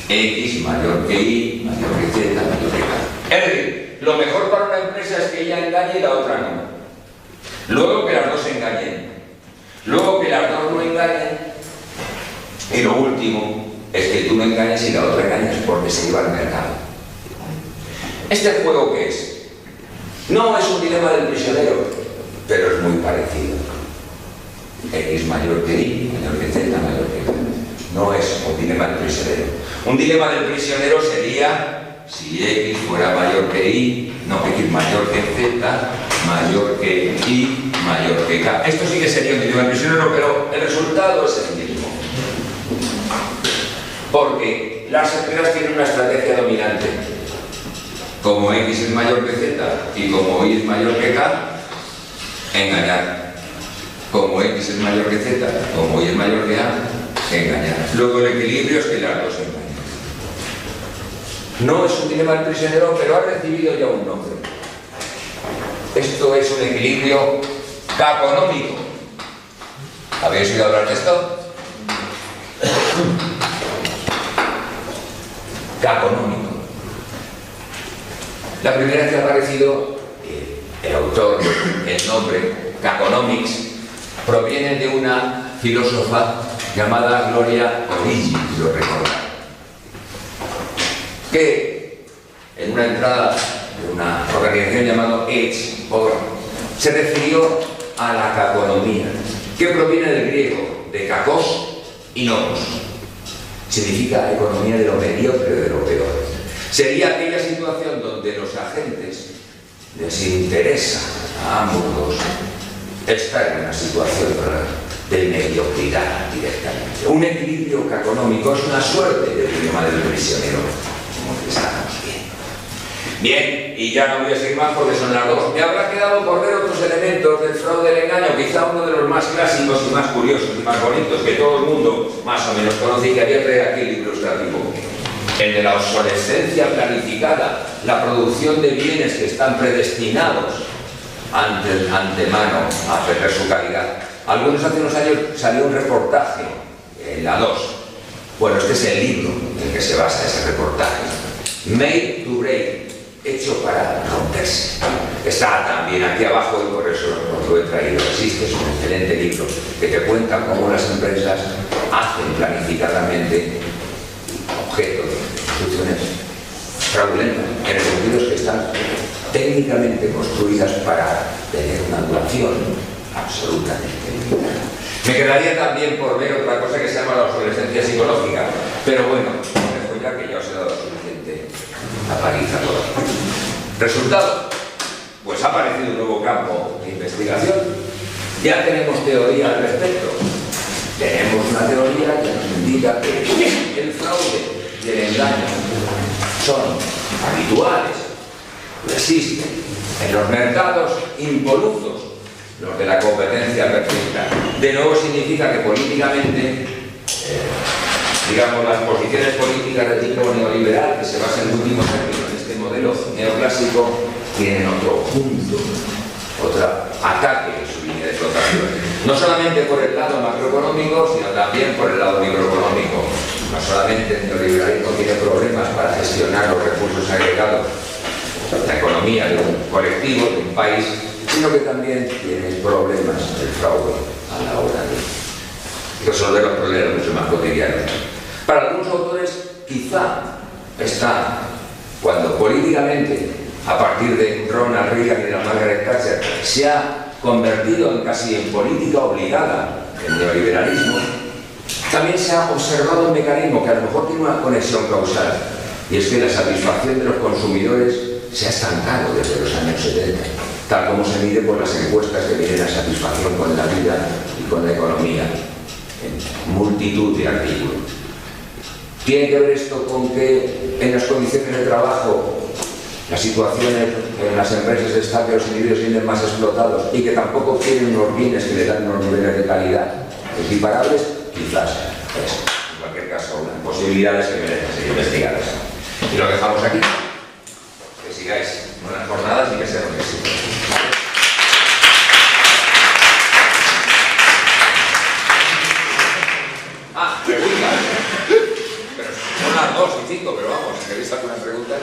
X mayor que Y mayor que Z mayor que K. Es decir, lo mejor para una empresa es que ella engañe y la otra no. Luego que las dos engañen. Luego que las dos no engañen. Y lo último es que tú no engañes y la otra engañes porque se iba al mercado. ¿Este juego qué es? No es un dilema del prisionero, pero es muy parecido. X mayor que Y, mayor que Z, mayor que Y. No es un dilema del prisionero. Un dilema del prisionero sería si X fuera mayor que Y, no, X mayor que Z, mayor que Y, mayor que K. Esto sí que sería un dilema del prisionero, pero el resultado es el mismo. Porque las empresas tienen una estrategia dominante. Como X es mayor que Z y como Y es mayor que K, engañar. Como X es mayor que Z, como Y es mayor que A, engañar. Luego el equilibrio es que las dos engañan. No es un dilema del prisionero, pero ha recibido ya un nombre. Esto es un equilibrio caconómico. ¿Habéis oído hablar de esto? Caconómico. La primera vez que ha aparecido el autor, el nombre, Caconomics, proviene de una filósofa llamada Gloria Origgi, lo recordáis, que en una entrada de una organización llamada Edge se refirió a la caconomía, que proviene del griego, de kakos y nomos. Significa economía de lo mediocre, de lo peor. Sería aquella situación donde los agentes les interesa a ambos estar en una situación de mediocridad directamente. Un equilibrio caconómico es una suerte del dilema del prisionero, como que estamos viendo. Bien, y ya no voy a seguir más porque son las dos. Me habrá quedado por ver otros elementos del fraude del engaño, quizá uno de los más clásicos y más curiosos y más bonitos que todo el mundo más o menos conoce y que había traído aquí el ilustrativo. El de la obsolescencia planificada, la producción de bienes que están predestinados antemano a perder su calidad. Algunos hace unos años salió un reportaje en la 2. Bueno, este es el libro en el que se basa ese reportaje. Made to Break, hecho para romperse. Está también aquí abajo y por eso lo he traído. Existe, es un excelente libro que te cuenta cómo las empresas hacen planificadamente objeto de construcciones fraudulentas, en el sentido es que están técnicamente construidas para tener una duración absolutamente limitada. Me quedaría también por ver otra cosa que se llama la obsolescencia psicológica, pero bueno, dejo ya que ya os he dado suficiente paliza todavía. Resultado, pues ha aparecido un nuevo campo de investigación. Ya tenemos teoría al respecto. Tenemos una teoría que nos indica que el fraude y el engaño son habituales, existen en los mercados impolutos, los de la competencia perfecta. De nuevo significa que políticamente, digamos, las posiciones políticas de tipo neoliberal, que se basan en el último término en este modelo neoclásico, tienen otro punto, otro ataque en su línea de flotación. No solamente por el lado macroeconómico, sino también por el lado microeconómico. No solamente el neoliberalismo tiene problemas para gestionar los recursos agregados, la economía de un colectivo, de un país, sino que también tiene problemas del fraude a la hora de resolver los problemas mucho más cotidianos. Para algunos autores, quizá está cuando políticamente, a partir de Ronald Reagan y de la Margaret Thatcher, se ha convertido en casi en política obligada el neoliberalismo, también se ha observado un mecanismo que a lo mejor tiene una conexión causal, y es que la satisfacción de los consumidores se ha estancado desde los años 70, tal como se mide por las encuestas que miden la satisfacción con la vida y con la economía, en multitud de artículos. ¿Tiene que ver esto con que en las condiciones de trabajo la situación en las empresas está que los individuos vienen más explotados y que tampoco quieren unos bienes que les dan unos niveles de calidad equiparables? Quizás. En cualquier caso, unas posibilidades que merecen ser investigadas. Y lo dejamos aquí. Que sigáis buenas jornadas y que sean un éxito. Preguntas. Pero son las 2:05, pero vamos, ¿queréis alguna pregunta?